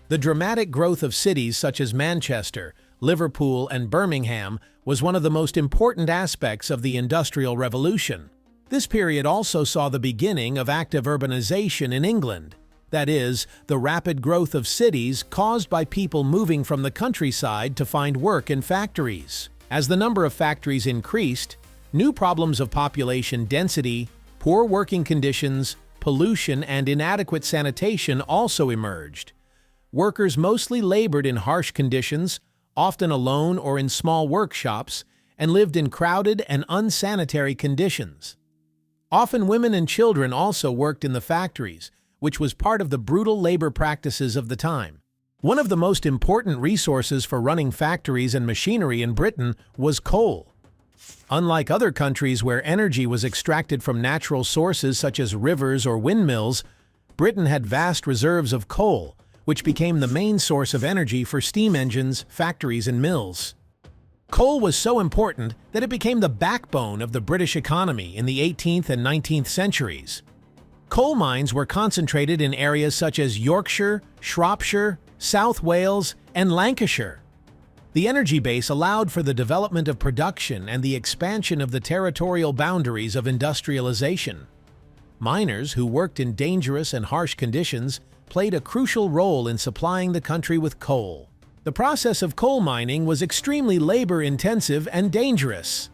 The dramatic growth of cities such as Manchester, Liverpool, and Birmingham was one of the most important aspects of the Industrial Revolution. This period also saw the beginning of active urbanization in England, that is, the rapid growth of cities caused by people moving from the countryside to find work in factories. As the number of factories increased, new problems of population density, poor working conditions, pollution, and inadequate sanitation also emerged. Workers mostly labored in harsh conditions, often alone or in small workshops, and lived in crowded and unsanitary conditions. Often women and children also worked in the factories, which was part of the brutal labor practices of the time. One of the most important resources for running factories and machinery in Britain was coal. Unlike other countries where energy was extracted from natural sources such as rivers or windmills, Britain had vast reserves of coal, which became the main source of energy for steam engines, factories, and mills. Coal was so important that it became the backbone of the British economy in the 18th and 19th centuries. Coal mines were concentrated in areas such as Yorkshire, Shropshire, South Wales, and Lancashire. The energy base allowed for the development of production and the expansion of the territorial boundaries of industrialization. Miners who worked in dangerous and harsh conditions played a crucial role in supplying the country with coal. The process of coal mining was extremely labor-intensive and dangerous.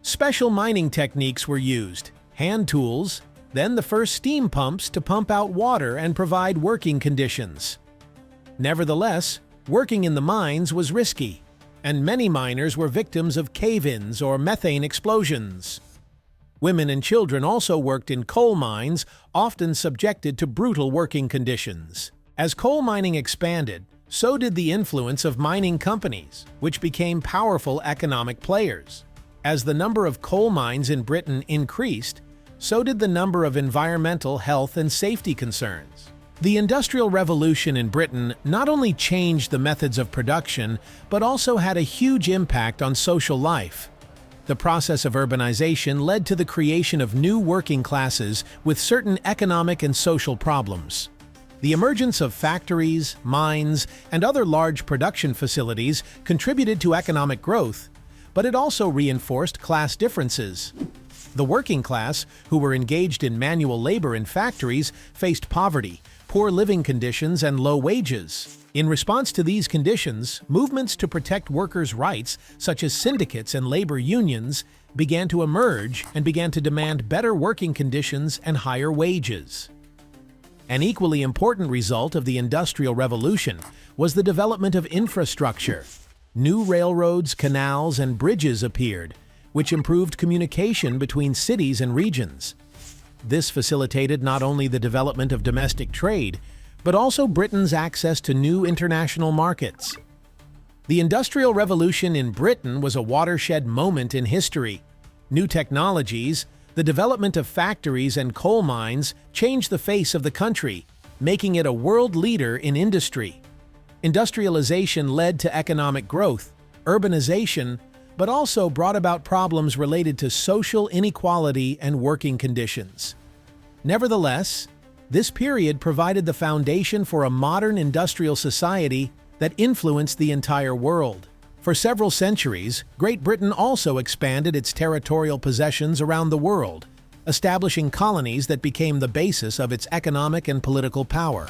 Special mining techniques were used, hand tools, then the first steam pumps to pump out water and provide working conditions. Nevertheless, working in the mines was risky, and many miners were victims of cave-ins or methane explosions. Women and children also worked in coal mines, often subjected to brutal working conditions. As coal mining expanded, so did the influence of mining companies, which became powerful economic players. As the number of coal mines in Britain increased, so did the number of environmental, health, and safety concerns. The Industrial Revolution in Britain not only changed the methods of production, but also had a huge impact on social life. The process of urbanization led to the creation of new working classes with certain economic and social problems. The emergence of factories, mines, and other large production facilities contributed to economic growth, but it also reinforced class differences. The working class, who were engaged in manual labor in factories, faced poverty, poor living conditions, and low wages. In response to these conditions, movements to protect workers' rights, such as syndicates and labor unions, began to emerge and began to demand better working conditions and higher wages. An equally important result of the Industrial Revolution was the development of infrastructure. New railroads, canals, and bridges appeared, which improved communication between cities and regions. This facilitated not only the development of domestic trade, but also Britain's access to new international markets. The Industrial Revolution in Britain was a watershed moment in history. New technologies, the development of factories and coal mines changed the face of the country, making it a world leader in industry. Industrialization led to economic growth, urbanization, but also brought about problems related to social inequality and working conditions. Nevertheless, this period provided the foundation for a modern industrial society that influenced the entire world. For several centuries, Great Britain also expanded its territorial possessions around the world, establishing colonies that became the basis of its economic and political power.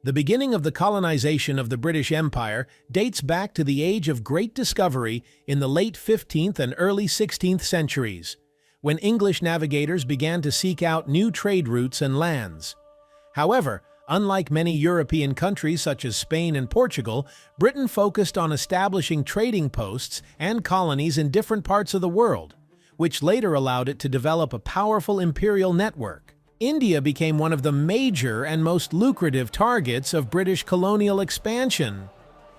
The beginning of the colonization of the British Empire dates back to the age of great discovery in the late 15th and early 16th centuries, when English navigators began to seek out new trade routes and lands. However, unlike many European countries such as Spain and Portugal, Britain focused on establishing trading posts and colonies in different parts of the world, which later allowed it to develop a powerful imperial network. India became one of the major and most lucrative targets of British colonial expansion.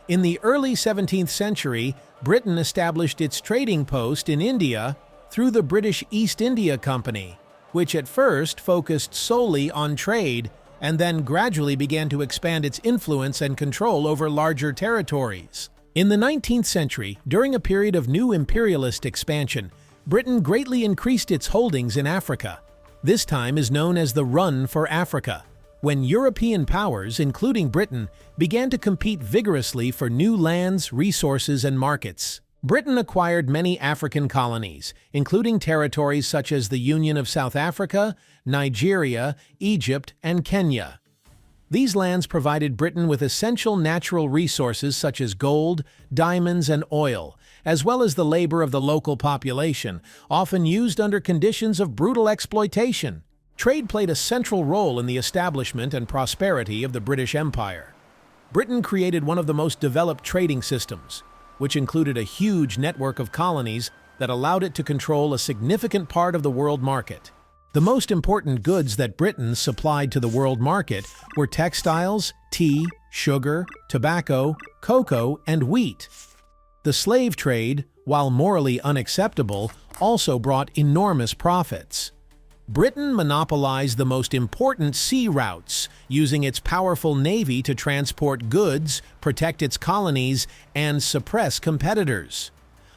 In the early 17th century, Britain established its trading post in India through the British East India Company, which at first focused solely on trade and then gradually began to expand its influence and control over larger territories. In the 19th century, during a period of new imperialist expansion, Britain greatly increased its holdings in Africa. This time is known as the Run for Africa, when European powers, including Britain, began to compete vigorously for new lands, resources, and markets. Britain acquired many African colonies, including territories such as the Union of South Africa, Nigeria, Egypt, and Kenya. These lands provided Britain with essential natural resources such as gold, diamonds, and oil, as well as the labor of the local population, often used under conditions of brutal exploitation. Trade played a central role in the establishment and prosperity of the British Empire. Britain created one of the most developed trading systems, which included a huge network of colonies that allowed it to control a significant part of the world market. The most important goods that Britain supplied to the world market were textiles, tea, sugar, tobacco, cocoa, and wheat. The slave trade, while morally unacceptable, also brought enormous profits. Britain monopolized the most important sea routes, using its powerful navy to transport goods, protect its colonies, and suppress competitors.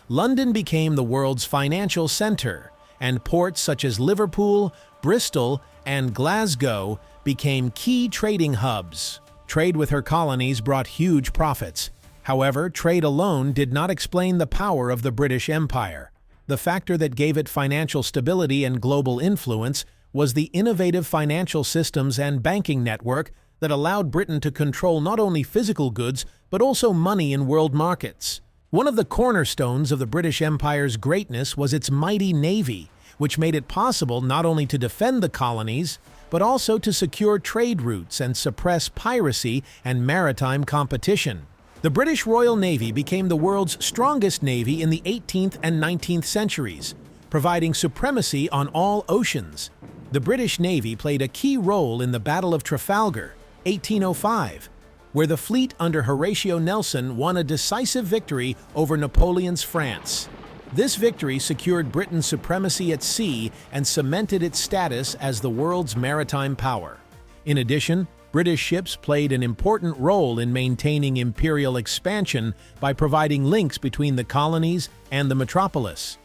London became the world's financial center, and ports such as Liverpool, Bristol, and Glasgow became key trading hubs. Trade with her colonies brought huge profits. However, trade alone did not explain the power of the British Empire. The factor that gave it financial stability and global influence was the innovative financial systems and banking network that allowed Britain to control not only physical goods, but also money in world markets. One of the cornerstones of the British Empire's greatness was its mighty navy, which made it possible not only to defend the colonies, but also to secure trade routes and suppress piracy and maritime competition. The British Royal Navy became the world's strongest navy in the 18th and 19th centuries, providing supremacy on all oceans. The British Navy played a key role in the Battle of Trafalgar, 1805, where the fleet under Horatio Nelson won a decisive victory over Napoleon's France. This victory secured Britain's supremacy at sea and cemented its status as the world's maritime power. In addition, British ships played an important role in maintaining imperial expansion by providing links between the colonies and the metropolis.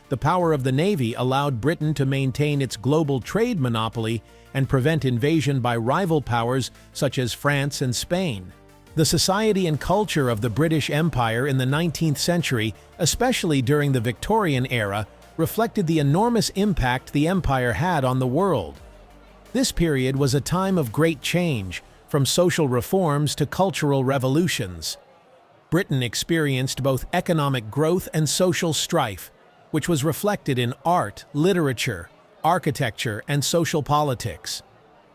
The power of the Navy allowed Britain to maintain its global trade monopoly and prevent invasion by rival powers such as France and Spain. The society and culture of the British Empire in the 19th century, especially during the Victorian era, reflected the enormous impact the empire had on the world. This period was a time of great change, from social reforms to cultural revolutions. Britain experienced both economic growth and social strife, which was reflected in art, literature, architecture, and social politics.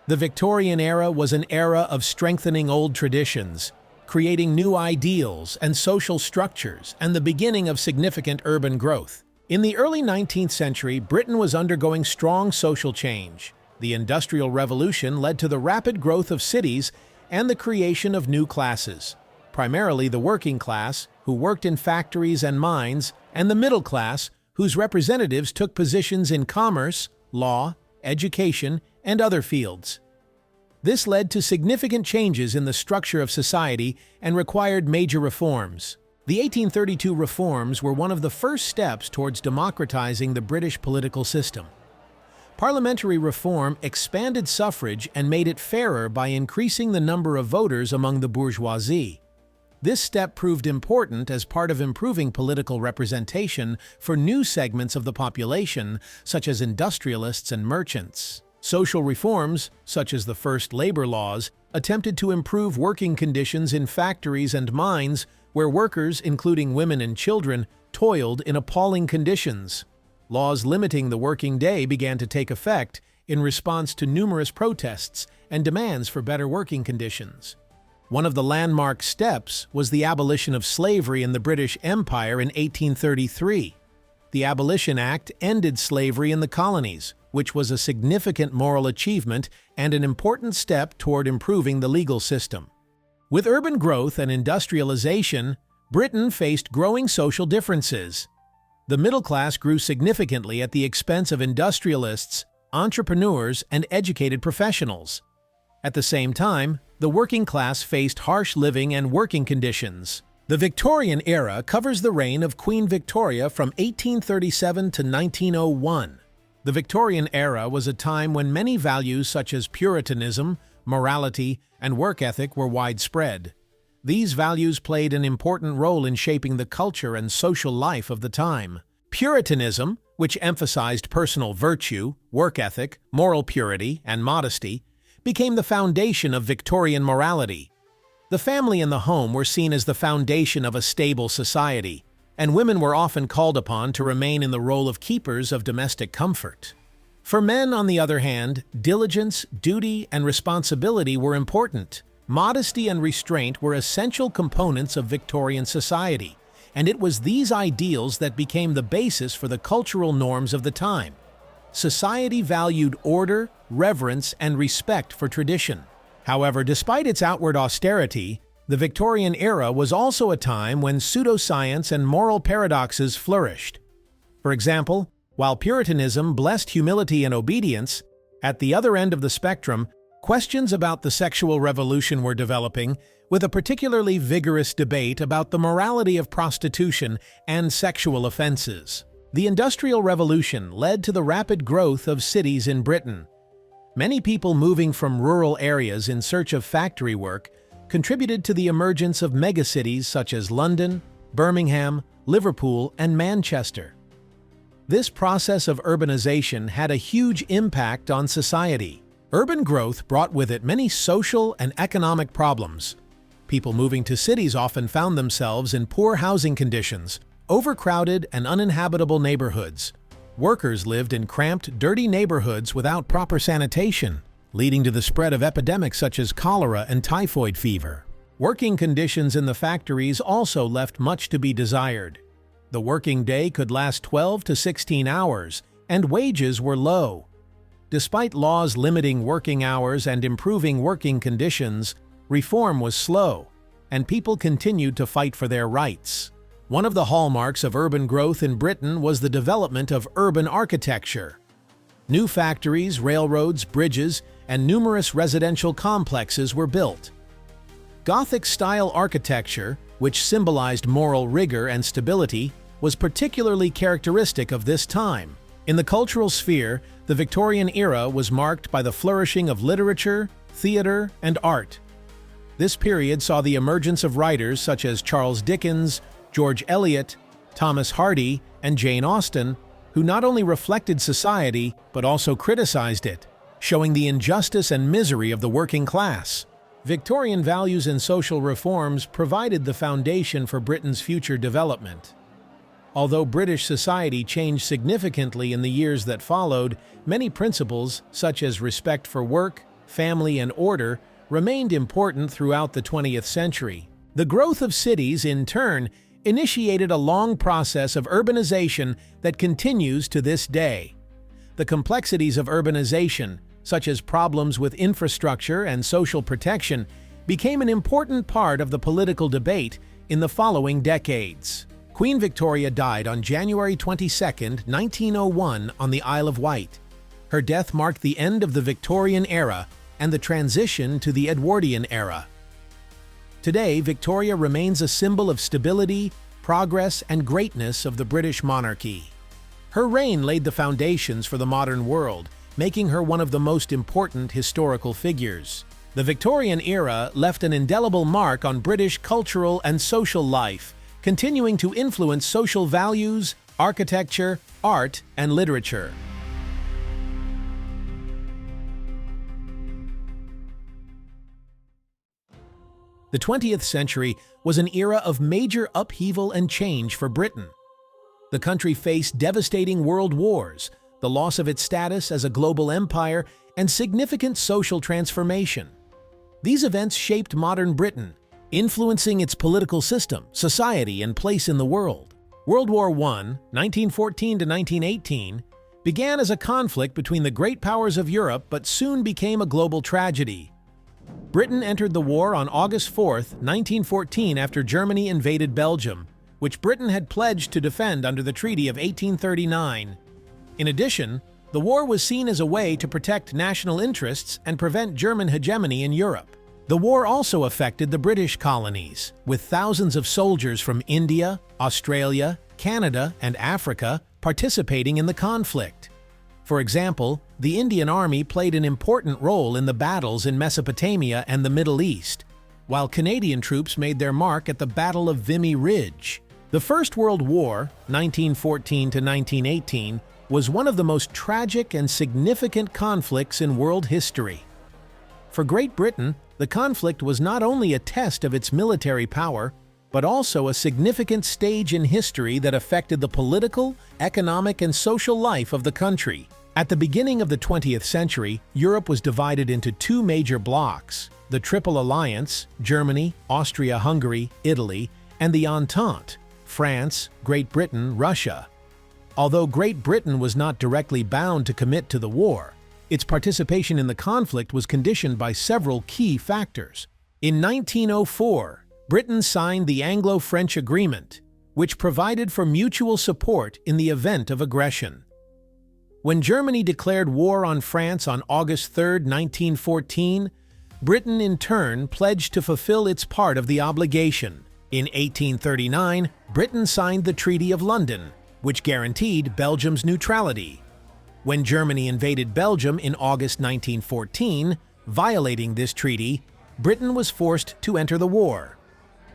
The Victorian era was an era of strengthening old traditions, creating new ideals and social structures, and the beginning of significant urban growth. In the early 19th century, Britain was undergoing strong social change. The Industrial Revolution led to the rapid growth of cities and the creation of new classes, primarily the working class, who worked in factories and mines, and the middle class, whose representatives took positions in commerce, law, education, and other fields. This led to significant changes in the structure of society and required major reforms. The 1832 reforms were one of the first steps towards democratizing the British political system. Parliamentary reform expanded suffrage and made it fairer by increasing the number of voters among the bourgeoisie. This step proved important as part of improving political representation for new segments of the population, such as industrialists and merchants. Social reforms, such as the first labor laws, attempted to improve working conditions in factories and mines where workers, including women and children, toiled in appalling conditions. Laws limiting the working day began to take effect in response to numerous protests and demands for better working conditions. One of the landmark steps was the abolition of slavery in the British Empire in 1833. The Abolition Act ended slavery in the colonies, which was a significant moral achievement and an important step toward improving the legal system. With urban growth and industrialization, Britain faced growing social differences. The middle class grew significantly at the expense of industrialists, entrepreneurs, and educated professionals. At the same time, the working class faced harsh living and working conditions. The Victorian era covers the reign of Queen Victoria from 1837 to 1901. The Victorian era was a time when many values such as Puritanism, morality, and work ethic were widespread. These values played an important role in shaping the culture and social life of the time. Puritanism, which emphasized personal virtue, work ethic, moral purity, and modesty, became the foundation of Victorian morality. The family and the home were seen as the foundation of a stable society, and women were often called upon to remain in the role of keepers of domestic comfort. For men, on the other hand, diligence, duty, and responsibility were important. Modesty and restraint were essential components of Victorian society, and it was these ideals that became the basis for the cultural norms of the time. Society valued order, reverence, and respect for tradition. However, despite its outward austerity, the Victorian era was also a time when pseudoscience and moral paradoxes flourished. For example, while Puritanism blessed humility and obedience, at the other end of the spectrum, questions about the sexual revolution were developing, with a particularly vigorous debate about the morality of prostitution and sexual offenses. The Industrial Revolution led to the rapid growth of cities in Britain. Many people moving from rural areas in search of factory work contributed to the emergence of megacities such as London, Birmingham, Liverpool, and Manchester. This process of urbanization had a huge impact on society. Urban growth brought with it many social and economic problems. People moving to cities often found themselves in poor housing conditions, overcrowded and uninhabitable neighborhoods. Workers lived in cramped, dirty neighborhoods without proper sanitation, leading to the spread of epidemics such as cholera and typhoid fever. Working conditions in the factories also left much to be desired. The working day could last 12 to 16 hours, and wages were low. Despite laws limiting working hours and improving working conditions, reform was slow, and people continued to fight for their rights. One of the hallmarks of urban growth in Britain was the development of urban architecture. New factories, railroads, bridges, and numerous residential complexes were built. Gothic-style architecture, which symbolized moral rigor and stability, was particularly characteristic of this time. In the cultural sphere, the Victorian era was marked by the flourishing of literature, theater, and art. This period saw the emergence of writers such as Charles Dickens, George Eliot, Thomas Hardy, and Jane Austen, who not only reflected society but also criticized it, showing the injustice and misery of the working class. Victorian values and social reforms provided the foundation for Britain's future development. Although British society changed significantly in the years that followed, many principles, such as respect for work, family, and order, remained important throughout the 20th century. The growth of cities, in turn, initiated a long process of urbanization that continues to this day. The complexities of urbanization, such as problems with infrastructure and social protection, became an important part of the political debate in the following decades. Queen Victoria died on January 22, 1901, on the Isle of Wight. Her death marked the end of the Victorian era and the transition to the Edwardian era. Today, Victoria remains a symbol of stability, progress, and greatness of the British monarchy. Her reign laid the foundations for the modern world, making her one of the most important historical figures. The Victorian era left an indelible mark on British cultural and social life, continuing to influence social values, architecture, art, and literature. The 20th century was an era of major upheaval and change for Britain. The country faced devastating world wars, the loss of its status as a global empire, and significant social transformation. These events shaped modern Britain, influencing its political system, society, and place in the world. World War I, 1914 to 1918, began as a conflict between the great powers of Europe but soon became a global tragedy. Britain entered the war on August 4, 1914, after Germany invaded Belgium, which Britain had pledged to defend under the Treaty of 1839. In addition, the war was seen as a way to protect national interests and prevent German hegemony in Europe. The war also affected the British colonies, with thousands of soldiers from India, Australia, Canada, and Africa participating in the conflict. For example, the Indian Army played an important role in the battles in Mesopotamia and the Middle East, while Canadian troops made their mark at the Battle of Vimy Ridge. The First World War, 1914 to 1918, was one of the most tragic and significant conflicts in world history. For Great Britain, the conflict was not only a test of its military power, but also a significant stage in history that affected the political, economic, and social life of the country. At the beginning of the 20th century, Europe was divided into two major blocs: the Triple Alliance, Germany, Austria-Hungary, Italy, and the Entente, France, Great Britain, Russia. Although Great Britain was not directly bound to commit to the war, its participation in the conflict was conditioned by several key factors. In 1904, Britain signed the Anglo-French Agreement, which provided for mutual support in the event of aggression. When Germany declared war on France on August 3, 1914, Britain in turn pledged to fulfill its part of the obligation. In 1839, Britain signed the Treaty of London, which guaranteed Belgium's neutrality. When Germany invaded Belgium in August 1914, violating this treaty, Britain was forced to enter the war.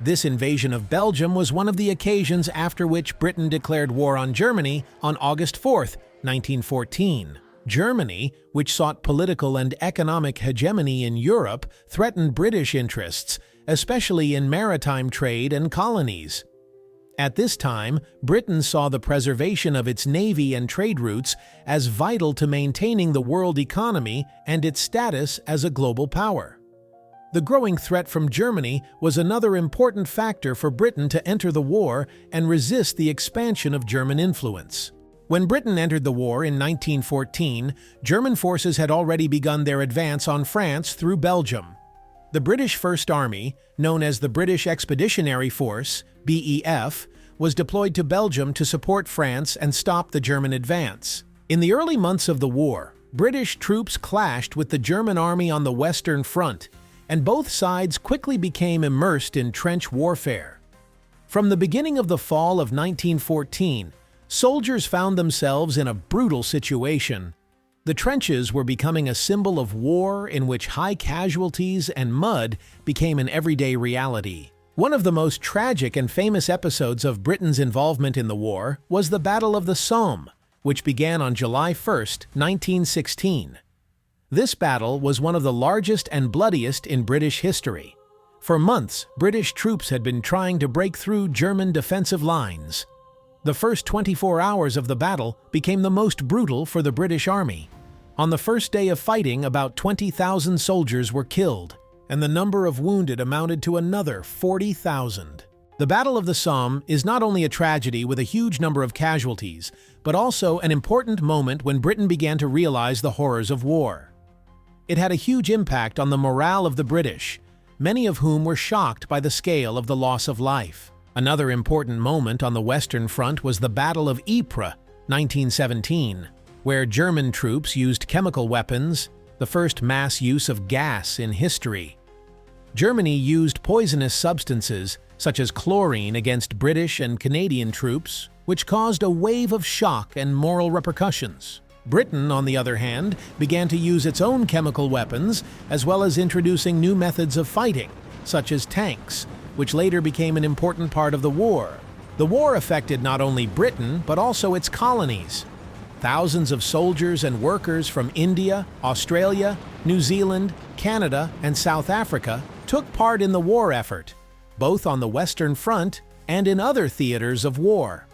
This invasion of Belgium was one of the occasions after which Britain declared war on Germany on August 4, 1914. Germany, which sought political and economic hegemony in Europe, threatened British interests, especially in maritime trade and colonies. At this time, Britain saw the preservation of its navy and trade routes as vital to maintaining the world economy and its status as a global power. The growing threat from Germany was another important factor for Britain to enter the war and resist the expansion of German influence. When Britain entered the war in 1914, German forces had already begun their advance on France through Belgium. The British First Army, known as the British Expeditionary Force, BEF, was deployed to Belgium to support France and stop the German advance. In the early months of the war, British troops clashed with the German army on the Western Front, and both sides quickly became immersed in trench warfare. From the beginning of the fall of 1914, soldiers found themselves in a brutal situation. The trenches were becoming a symbol of war in which high casualties and mud became an everyday reality. One of the most tragic and famous episodes of Britain's involvement in the war was the Battle of the Somme, which began on July 1, 1916. This battle was one of the largest and bloodiest in British history. For months, British troops had been trying to break through German defensive lines. The first 24 hours of the battle became the most brutal for the British Army. On the first day of fighting, about 20,000 soldiers were killed, and the number of wounded amounted to another 40,000. The Battle of the Somme is not only a tragedy with a huge number of casualties, but also an important moment when Britain began to realize the horrors of war. It had a huge impact on the morale of the British, many of whom were shocked by the scale of the loss of life. Another important moment on the Western Front was the Battle of Ypres, 1917, where German troops used chemical weapons, the first mass use of gas in history. Germany used poisonous substances, such as chlorine, against British and Canadian troops, which caused a wave of shock and moral repercussions. Britain, on the other hand, began to use its own chemical weapons, as well as introducing new methods of fighting, such as tanks, which later became an important part of the war. The war affected not only Britain, but also its colonies. Thousands of soldiers and workers from India, Australia, New Zealand, Canada, and South Africa took part in the war effort, both on the Western Front and in other theaters of war.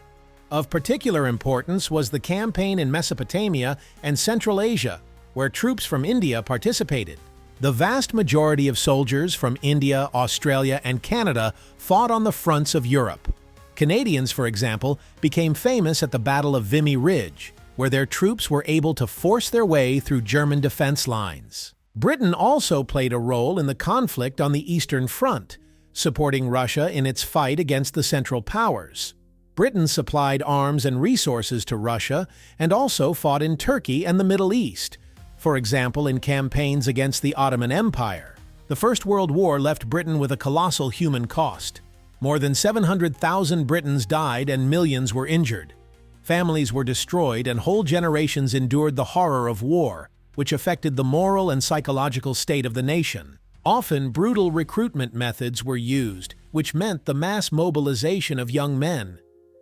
Of particular importance was the campaign in Mesopotamia and Central Asia, where troops from India participated. The vast majority of soldiers from India, Australia, and Canada fought on the fronts of Europe. Canadians, for example, became famous at the Battle of Vimy Ridge, where their troops were able to force their way through German defense lines. Britain also played a role in the conflict on the Eastern Front, supporting Russia in its fight against the Central Powers. Britain supplied arms and resources to Russia and also fought in Turkey and the Middle East, for example in campaigns against the Ottoman Empire. The First World War left Britain with a colossal human cost. More than 700,000 Britons died and millions were injured. Families were destroyed and whole generations endured the horror of war, which affected the moral and psychological state of the nation. Often, brutal recruitment methods were used, which meant the mass mobilization of young men.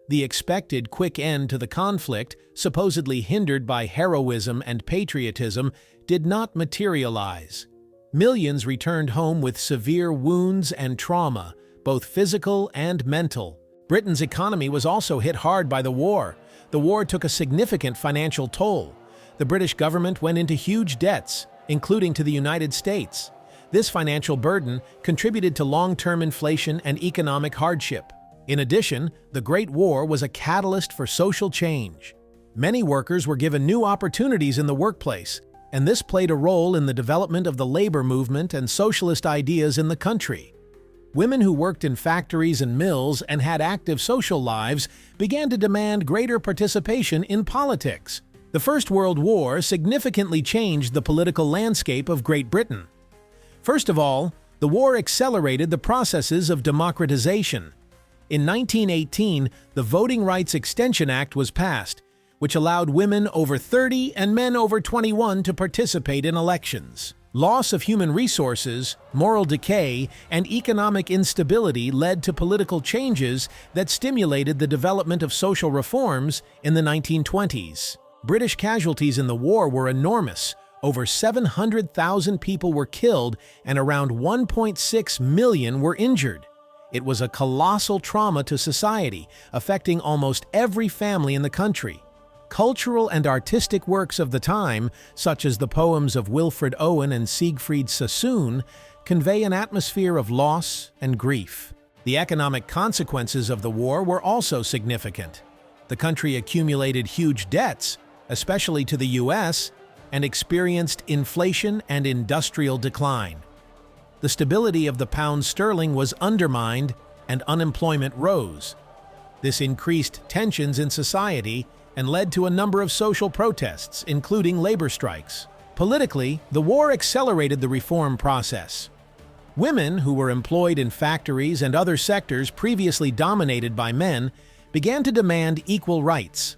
The expected quick end to the conflict, supposedly hindered by heroism and patriotism, did not materialize. Millions returned home with severe wounds and trauma, both physical and mental. Britain's economy was also hit hard by the war. The war took a significant financial toll. The British government went into huge debts, including to the United States. This financial burden contributed to long-term inflation and economic hardship. In addition, the Great War was a catalyst for social change. Many workers were given new opportunities in the workplace, and this played a role in the development of the labor movement and socialist ideas in the country. Women who worked in factories and mills and had active social lives began to demand greater participation in politics. The First World War significantly changed the political landscape of Great Britain. First of all, the war accelerated the processes of democratization. In 1918, the Voting Rights Extension Act was passed, which allowed women over 30 and men over 21 to participate in elections. Loss of human resources, moral decay, and economic instability led to political changes that stimulated the development of social reforms in the 1920s. British casualties in the war were enormous. Over 700,000 people were killed and around 1.6 million were injured. It was a colossal trauma to society, affecting almost every family in the country. Cultural and artistic works of the time, such as the poems of Wilfred Owen and Siegfried Sassoon, convey an atmosphere of loss and grief. The economic consequences of the war were also significant. The country accumulated huge debts, especially to the U.S., and experienced inflation and industrial decline. The stability of the pound sterling was undermined and unemployment rose. This increased tensions in society and led to a number of social protests, including labor strikes. Politically, the war accelerated the reform process. Women who were employed in factories and other sectors previously dominated by men began to demand equal rights.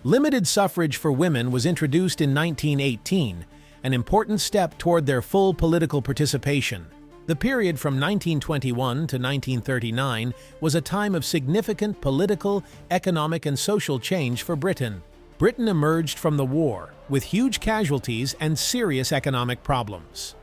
Limited suffrage for women was introduced in 1918, an important step toward their full political participation. The period from 1921 to 1939 was a time of significant political, economic, and social change for Britain. Britain emerged from the war with huge casualties and serious economic problems.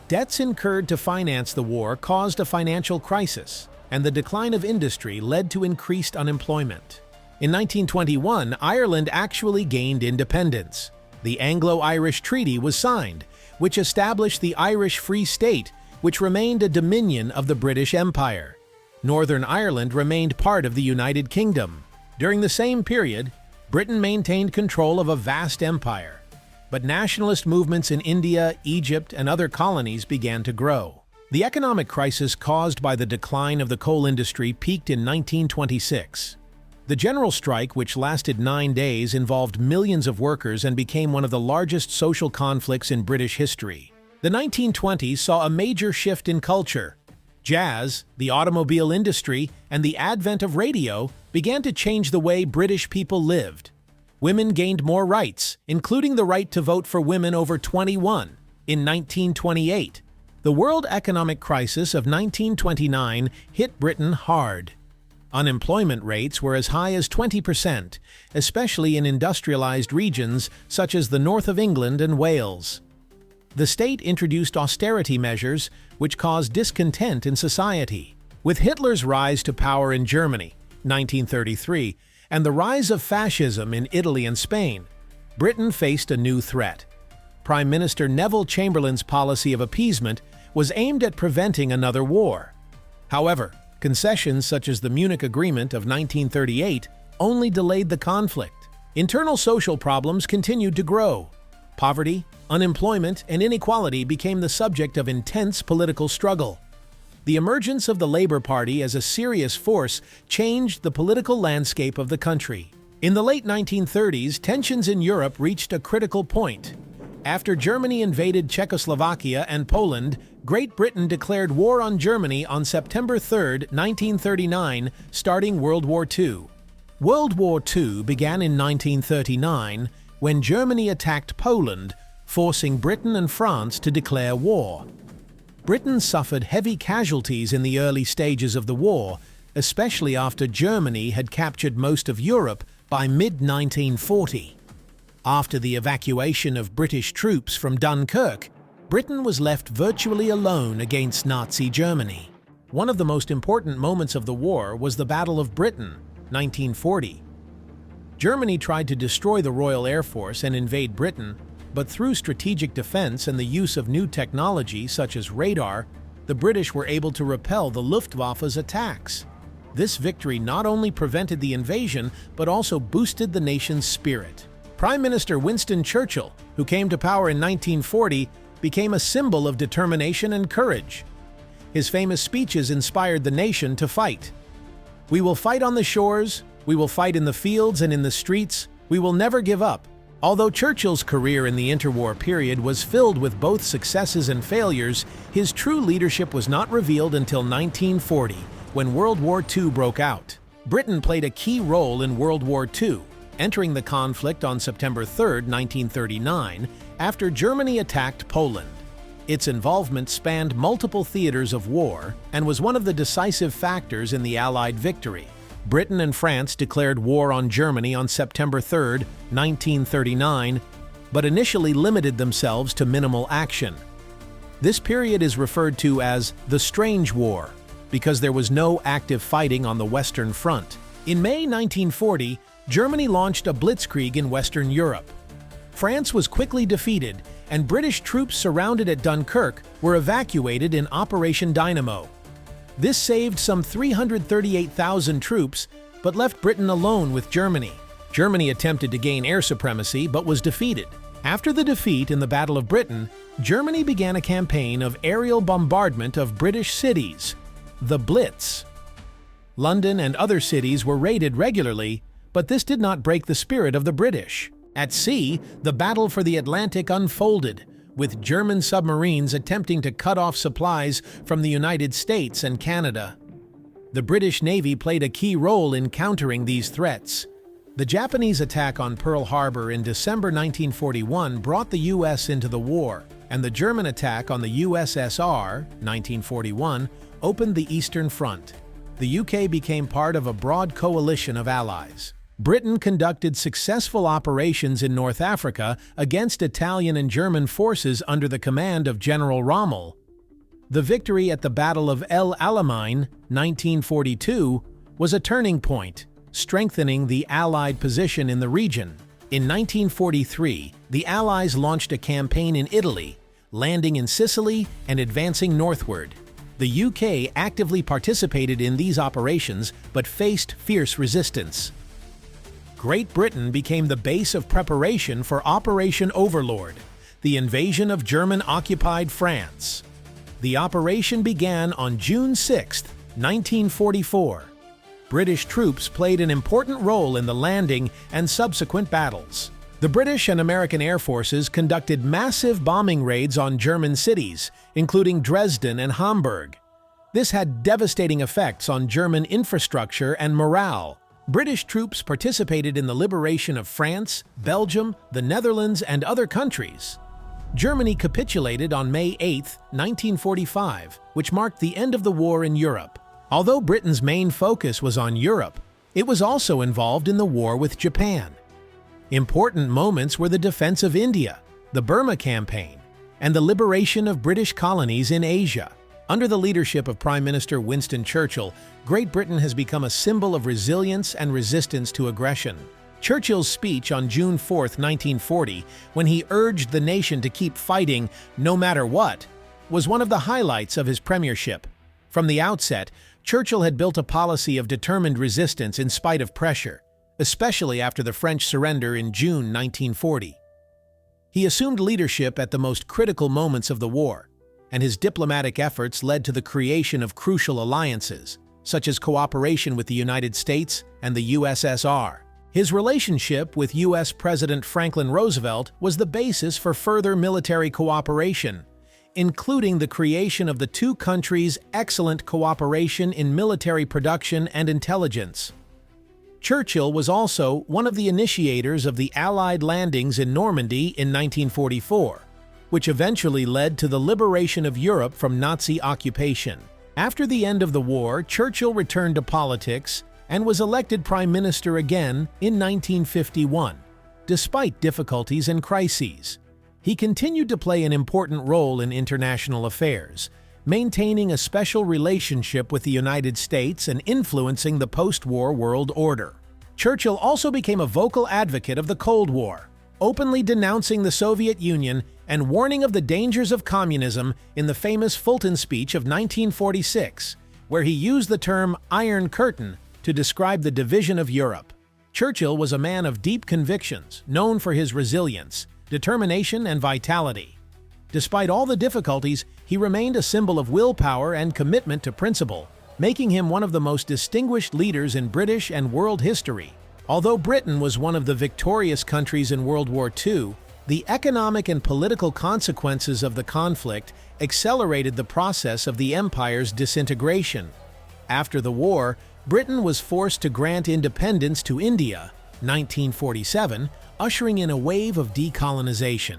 Debts incurred to finance the war caused a financial crisis, and the decline of industry led to increased unemployment. In 1921, Ireland actually gained independence. The Anglo-Irish Treaty was signed, which established the Irish Free State, which remained a dominion of the British Empire. Northern Ireland remained part of the United Kingdom. During the same period, Britain maintained control of a vast empire, but nationalist movements in India, Egypt, and other colonies began to grow. The economic crisis caused by the decline of the coal industry peaked in 1926. The general strike, which lasted 9 days, involved millions of workers and became one of the largest social conflicts in British history. The 1920s saw a major shift in culture. Jazz, the automobile industry, and the advent of radio began to change the way British people lived. Women gained more rights, including the right to vote for women over 21. In 1928, the world economic crisis of 1929 hit Britain hard. Unemployment rates were as high as 20%, especially in industrialized regions such as the north of England and Wales. The state introduced austerity measures, which caused discontent in society. With Hitler's rise to power in Germany, 1933, and the rise of fascism in Italy and Spain, Britain faced a new threat. Prime Minister Neville Chamberlain's policy of appeasement was aimed at preventing another war. However, concessions such as the Munich Agreement of 1938 only delayed the conflict. Internal social problems continued to grow. Poverty, unemployment, and inequality became the subject of intense political struggle. The emergence of the Labour Party as a serious force changed the political landscape of the country. In the late 1930s, tensions in Europe reached a critical point. After Germany invaded Czechoslovakia and Poland, Great Britain declared war on Germany on September 3, 1939, starting World War II. World War II began in 1939 when Germany attacked Poland, forcing Britain and France to declare war. Britain suffered heavy casualties in the early stages of the war, especially after Germany had captured most of Europe by mid-1940. After the evacuation of British troops from Dunkirk, Britain was left virtually alone against Nazi Germany. One of the most important moments of the war was the Battle of Britain, 1940. Germany tried to destroy the Royal Air Force and invade Britain, but through strategic defense and the use of new technology such as radar, the British were able to repel the Luftwaffe's attacks. This victory not only prevented the invasion, but also boosted the nation's spirit. Prime Minister Winston Churchill, who came to power in 1940, became a symbol of determination and courage. His famous speeches inspired the nation to fight. "We will fight on the shores, we will fight in the fields and in the streets, we will never give up." Although Churchill's career in the interwar period was filled with both successes and failures, his true leadership was not revealed until 1940, when World War II broke out. Britain played a key role in World War II, entering the conflict on September 3, 1939, after Germany attacked Poland. Its involvement spanned multiple theaters of war and was one of the decisive factors in the Allied victory. Britain and France declared war on Germany on September 3, 1939, but initially limited themselves to minimal action. This period is referred to as the Strange War, because there was no active fighting on the Western Front. In May 1940, Germany launched a blitzkrieg in Western Europe. France was quickly defeated, and British troops surrounded at Dunkirk were evacuated in Operation Dynamo. This saved some 338,000 troops, but left Britain alone with Germany. Germany attempted to gain air supremacy, but was defeated. After the defeat in the Battle of Britain, Germany began a campaign of aerial bombardment of British cities, the Blitz. London and other cities were raided regularly, but this did not break the spirit of the British. At sea, the battle for the Atlantic unfolded, with German submarines attempting to cut off supplies from the United States and Canada. The British Navy played a key role in countering these threats. The Japanese attack on Pearl Harbor in December 1941 brought the U.S. into the war, and the German attack on the USSR, 1941, opened the Eastern Front. The UK became part of a broad coalition of allies. Britain conducted successful operations in North Africa against Italian and German forces under the command of General Rommel. The victory at the Battle of El Alamein, 1942, was a turning point, strengthening the Allied position in the region. In 1943, the Allies launched a campaign in Italy, landing in Sicily and advancing northward. The UK actively participated in these operations but faced fierce resistance. Great Britain became the base of preparation for Operation Overlord, the invasion of German-occupied France. The operation began on June 6, 1944. British troops played an important role in the landing and subsequent battles. The British and American air forces conducted massive bombing raids on German cities, including Dresden and Hamburg. This had devastating effects on German infrastructure and morale. British troops participated in the liberation of France, Belgium, the Netherlands, and other countries. Germany capitulated on May 8, 1945, which marked the end of the war in Europe. Although Britain's main focus was on Europe, it was also involved in the war with Japan. Important moments were the defense of India, the Burma Campaign, and the liberation of British colonies in Asia. Under the leadership of Prime Minister Winston Churchill, Great Britain has become a symbol of resilience and resistance to aggression. Churchill's speech on June 4, 1940, when he urged the nation to keep fighting no matter what, was one of the highlights of his premiership. From the outset, Churchill had built a policy of determined resistance in spite of pressure, especially after the French surrender in June 1940. He assumed leadership at the most critical moments of the war, and his diplomatic efforts led to the creation of crucial alliances, such as cooperation with the United States and the USSR. His relationship with U.S. President Franklin Roosevelt was the basis for further military cooperation, including the creation of the two countries' excellent cooperation in military production and intelligence. Churchill was also one of the initiators of the Allied landings in Normandy in 1944, which eventually led to the liberation of Europe from Nazi occupation. After the end of the war, Churchill returned to politics and was elected Prime Minister again in 1951. Despite difficulties and crises, he continued to play an important role in international affairs, maintaining a special relationship with the United States and influencing the post-war world order. Churchill also became a vocal advocate of the Cold War, openly denouncing the Soviet Union and warning of the dangers of communism in the famous Fulton speech of 1946, where he used the term Iron Curtain to describe the division of Europe. Churchill was a man of deep convictions, known for his resilience, determination, and vitality. Despite all the difficulties, he remained a symbol of willpower and commitment to principle, making him one of the most distinguished leaders in British and world history. Although Britain was one of the victorious countries in World War II, the economic and political consequences of the conflict accelerated the process of the empire's disintegration. After the war, Britain was forced to grant independence to India, 1947, ushering in a wave of decolonization.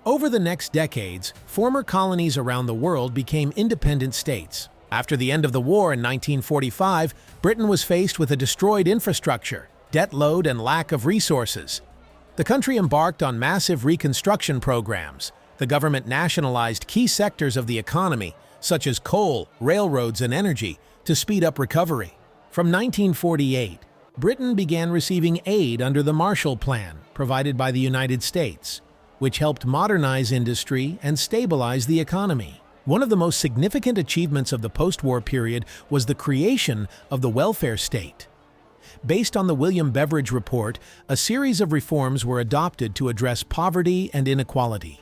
Over the next decades, former colonies around the world became independent states. After the end of the war in 1945, Britain was faced with a destroyed infrastructure, debt load, and lack of resources. The country embarked on massive reconstruction programs. The government nationalized key sectors of the economy, such as coal, railroads, and energy, to speed up recovery. From 1948, Britain began receiving aid under the Marshall Plan, provided by the United States, which helped modernize industry and stabilize the economy. One of the most significant achievements of the post-war period was the creation of the welfare state. Based on the William Beveridge Report, a series of reforms were adopted to address poverty and inequality.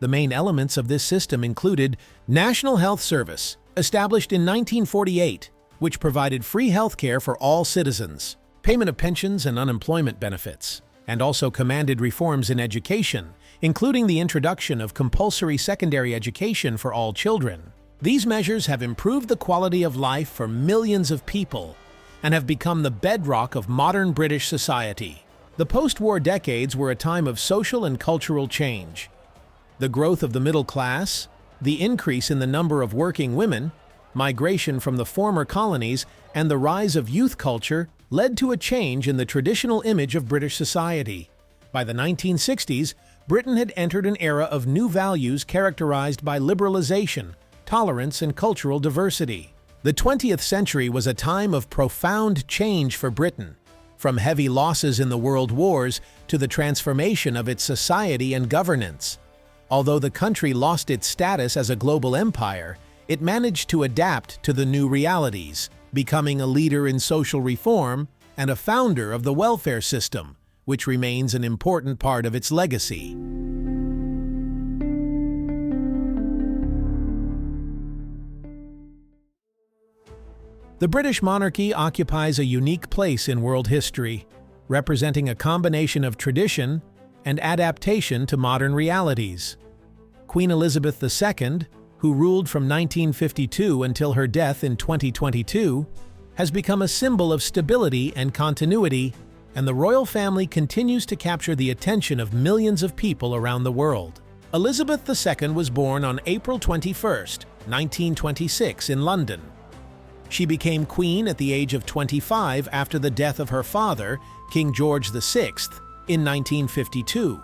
The main elements of this system included National Health Service, established in 1948, which provided free health care for all citizens, payment of pensions and unemployment benefits, and also commanded reforms in education, including the introduction of compulsory secondary education for all children. These measures have improved the quality of life for millions of people and have become the bedrock of modern British society. The post-war decades were a time of social and cultural change. The growth of the middle class, the increase in the number of working women, migration from the former colonies, and the rise of youth culture led to a change in the traditional image of British society. By the 1960s, Britain had entered an era of new values characterized by liberalization, tolerance, and cultural diversity. The 20th century was a time of profound change for Britain, from heavy losses in the world wars to the transformation of its society and governance. Although the country lost its status as a global empire, it managed to adapt to the new realities, becoming a leader in social reform and a founder of the welfare system, which remains an important part of its legacy. The British monarchy occupies a unique place in world history, representing a combination of tradition and adaptation to modern realities. Queen Elizabeth II, who ruled from 1952 until her death in 2022, has become a symbol of stability and continuity, and the royal family continues to capture the attention of millions of people around the world. Elizabeth II was born on April 21, 1926 in London. She became queen at the age of 25 after the death of her father, King George VI, in 1952.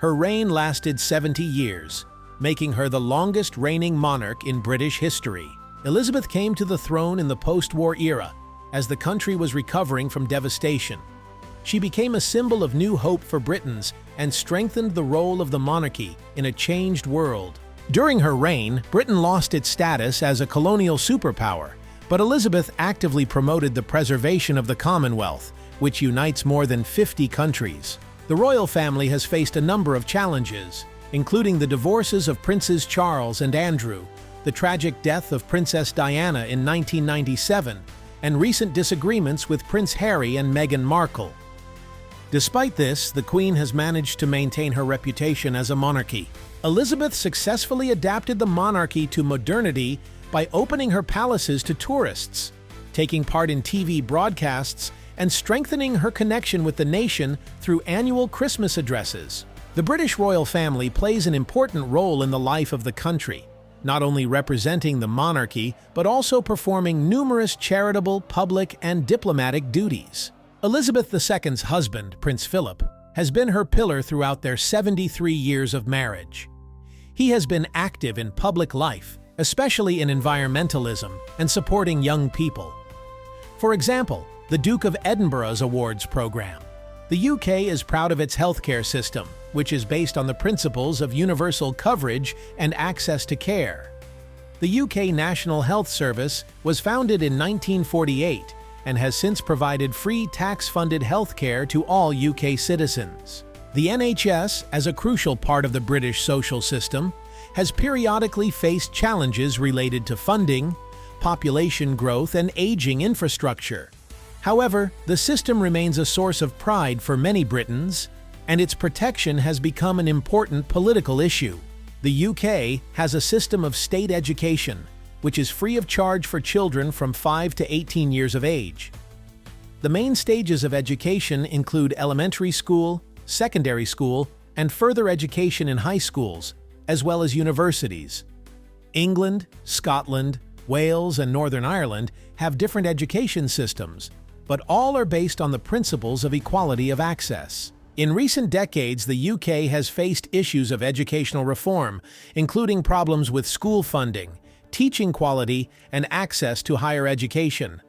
Her reign lasted 70 years, making her the longest reigning monarch in British history. Elizabeth came to the throne in the post-war era, as the country was recovering from devastation. She became a symbol of new hope for Britons and strengthened the role of the monarchy in a changed world. During her reign, Britain lost its status as a colonial superpower, but Elizabeth actively promoted the preservation of the Commonwealth, which unites more than 50 countries. The royal family has faced a number of challenges, including the divorces of Princes Charles and Andrew, the tragic death of Princess Diana in 1997, and recent disagreements with Prince Harry and Meghan Markle. Despite this, the Queen has managed to maintain her reputation as a monarchy. Elizabeth successfully adapted the monarchy to modernity by opening her palaces to tourists, taking part in TV broadcasts, and strengthening her connection with the nation through annual Christmas addresses. The British royal family plays an important role in the life of the country, not only representing the monarchy, but also performing numerous charitable, public, and diplomatic duties. Elizabeth II's husband, Prince Philip, has been her pillar throughout their 73 years of marriage. He has been active in public life, especially in environmentalism and supporting young people. For example, the Duke of Edinburgh's awards program. The UK is proud of its healthcare system, which is based on the principles of universal coverage and access to care. The UK National Health Service was founded in 1948 and has since provided free tax-funded healthcare to all UK citizens. The NHS, as a crucial part of the British social system, has periodically faced challenges related to funding, population growth, and aging infrastructure. However, the system remains a source of pride for many Britons, and its protection has become an important political issue. The UK has a system of state education, which is free of charge for children from 5 to 18 years of age. The main stages of education include elementary school, secondary school, and further education in high schools, as well as universities. England, Scotland, Wales, and Northern Ireland have different education systems, but all are based on the principles of equality of access. In recent decades, the UK has faced issues of educational reform, including problems with school funding, teaching quality, and access to higher education.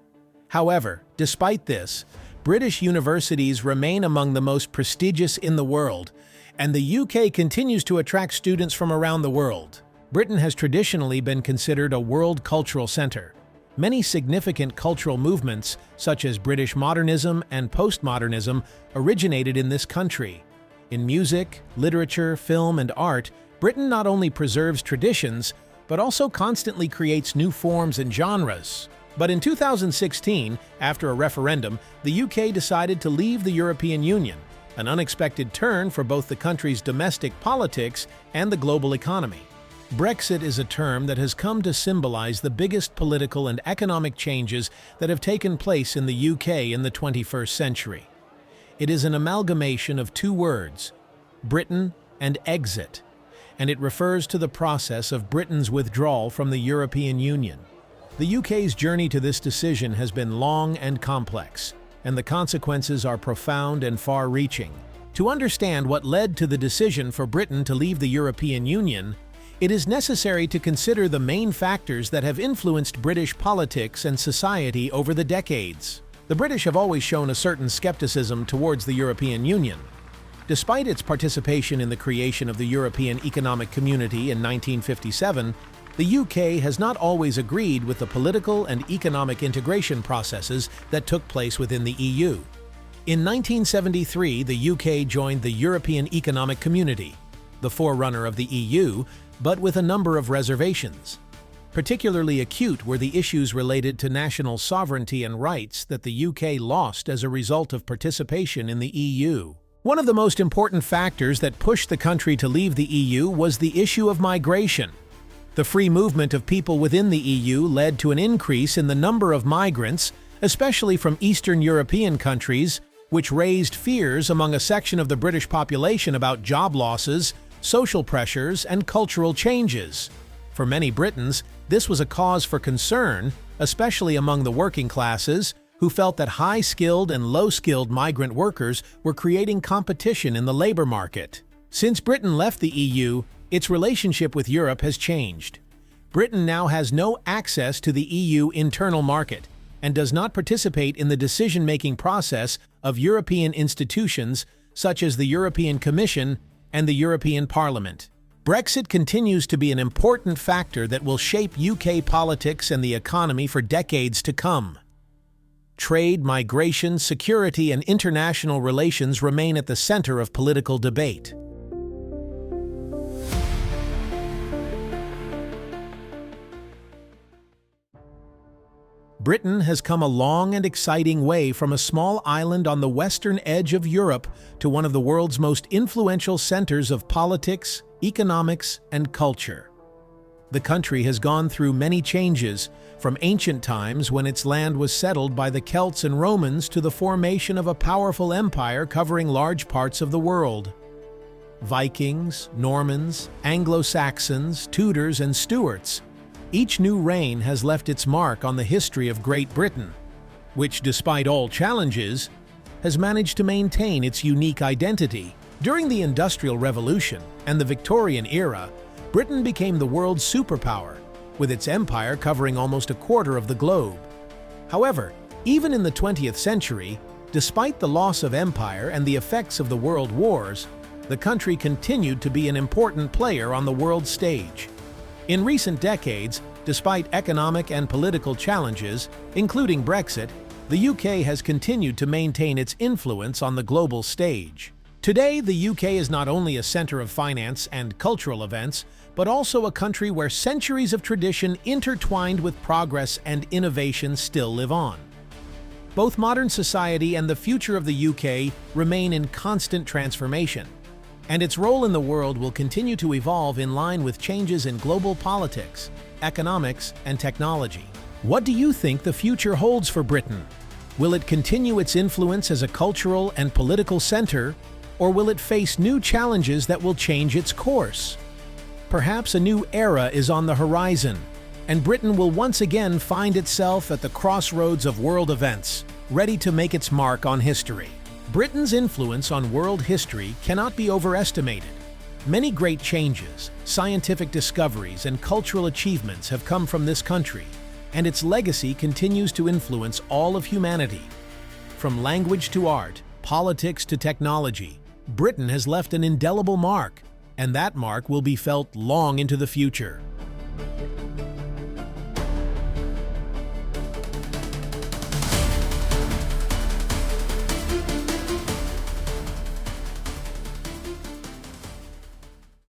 However, despite this, British universities remain among the most prestigious in the world, and the UK continues to attract students from around the world. Britain has traditionally been considered a world cultural center. Many significant cultural movements, such as British modernism and postmodernism, originated in this country. In music, literature, film, and art, Britain not only preserves traditions, but also constantly creates new forms and genres. But in 2016, after a referendum, the UK decided to leave the European Union, an unexpected turn for both the country's domestic politics and the global economy. Brexit is a term that has come to symbolize the biggest political and economic changes that have taken place in the UK in the 21st century. It is an amalgamation of two words, Britain and exit, and it refers to the process of Britain's withdrawal from the European Union. The UK's journey to this decision has been long and complex, and the consequences are profound and far-reaching. To understand what led to the decision for Britain to leave the European Union, it is necessary to consider the main factors that have influenced British politics and society over the decades. The British have always shown a certain skepticism towards the European Union. Despite its participation in the creation of the European Economic Community in 1957, the UK has not always agreed with the political and economic integration processes that took place within the EU. In 1973, the UK joined the European Economic Community, the forerunner of the EU, but with a number of reservations. Particularly acute were the issues related to national sovereignty and rights that the UK lost as a result of participation in the EU. One of the most important factors that pushed the country to leave the EU was the issue of migration. The free movement of people within the EU led to an increase in the number of migrants, especially from Eastern European countries, which raised fears among a section of the British population about job losses, social pressures, and cultural changes. For many Britons, this was a cause for concern, especially among the working classes, who felt that high-skilled and low-skilled migrant workers were creating competition in the labor market. Since Britain left the EU, its relationship with Europe has changed. Britain now has no access to the EU internal market and does not participate in the decision-making process of European institutions such as the European Commission and the European Parliament. Brexit continues to be an important factor that will shape UK politics and the economy for decades to come. Trade, migration, security, and international relations remain at the center of political debate. Britain has come a long and exciting way from a small island on the western edge of Europe to one of the world's most influential centers of politics, economics, and culture. The country has gone through many changes, from ancient times when its land was settled by the Celts and Romans to the formation of a powerful empire covering large parts of the world. Vikings, Normans, Anglo-Saxons, Tudors, and Stuarts. Each new reign has left its mark on the history of Great Britain, which, despite all challenges, has managed to maintain its unique identity. During the Industrial Revolution and the Victorian era, Britain became the world's superpower, with its empire covering almost a quarter of the globe. However, even in the 20th century, despite the loss of empire and the effects of the world wars, the country continued to be an important player on the world stage. In recent decades, despite economic and political challenges, including Brexit, the UK has continued to maintain its influence on the global stage. Today, the UK is not only a center of finance and cultural events, but also a country where centuries of tradition intertwined with progress and innovation still live on. Both modern society and the future of the UK remain in constant transformation, and its role in the world will continue to evolve in line with changes in global politics, economics, and technology. What do you think the future holds for Britain? Will it continue its influence as a cultural and political center, or will it face new challenges that will change its course? Perhaps a new era is on the horizon, and Britain will once again find itself at the crossroads of world events, ready to make its mark on history. Britain's influence on world history cannot be overestimated. Many great changes, scientific discoveries, and cultural achievements have come from this country, and its legacy continues to influence all of humanity. From language to art, politics to technology, Britain has left an indelible mark, and that mark will be felt long into the future.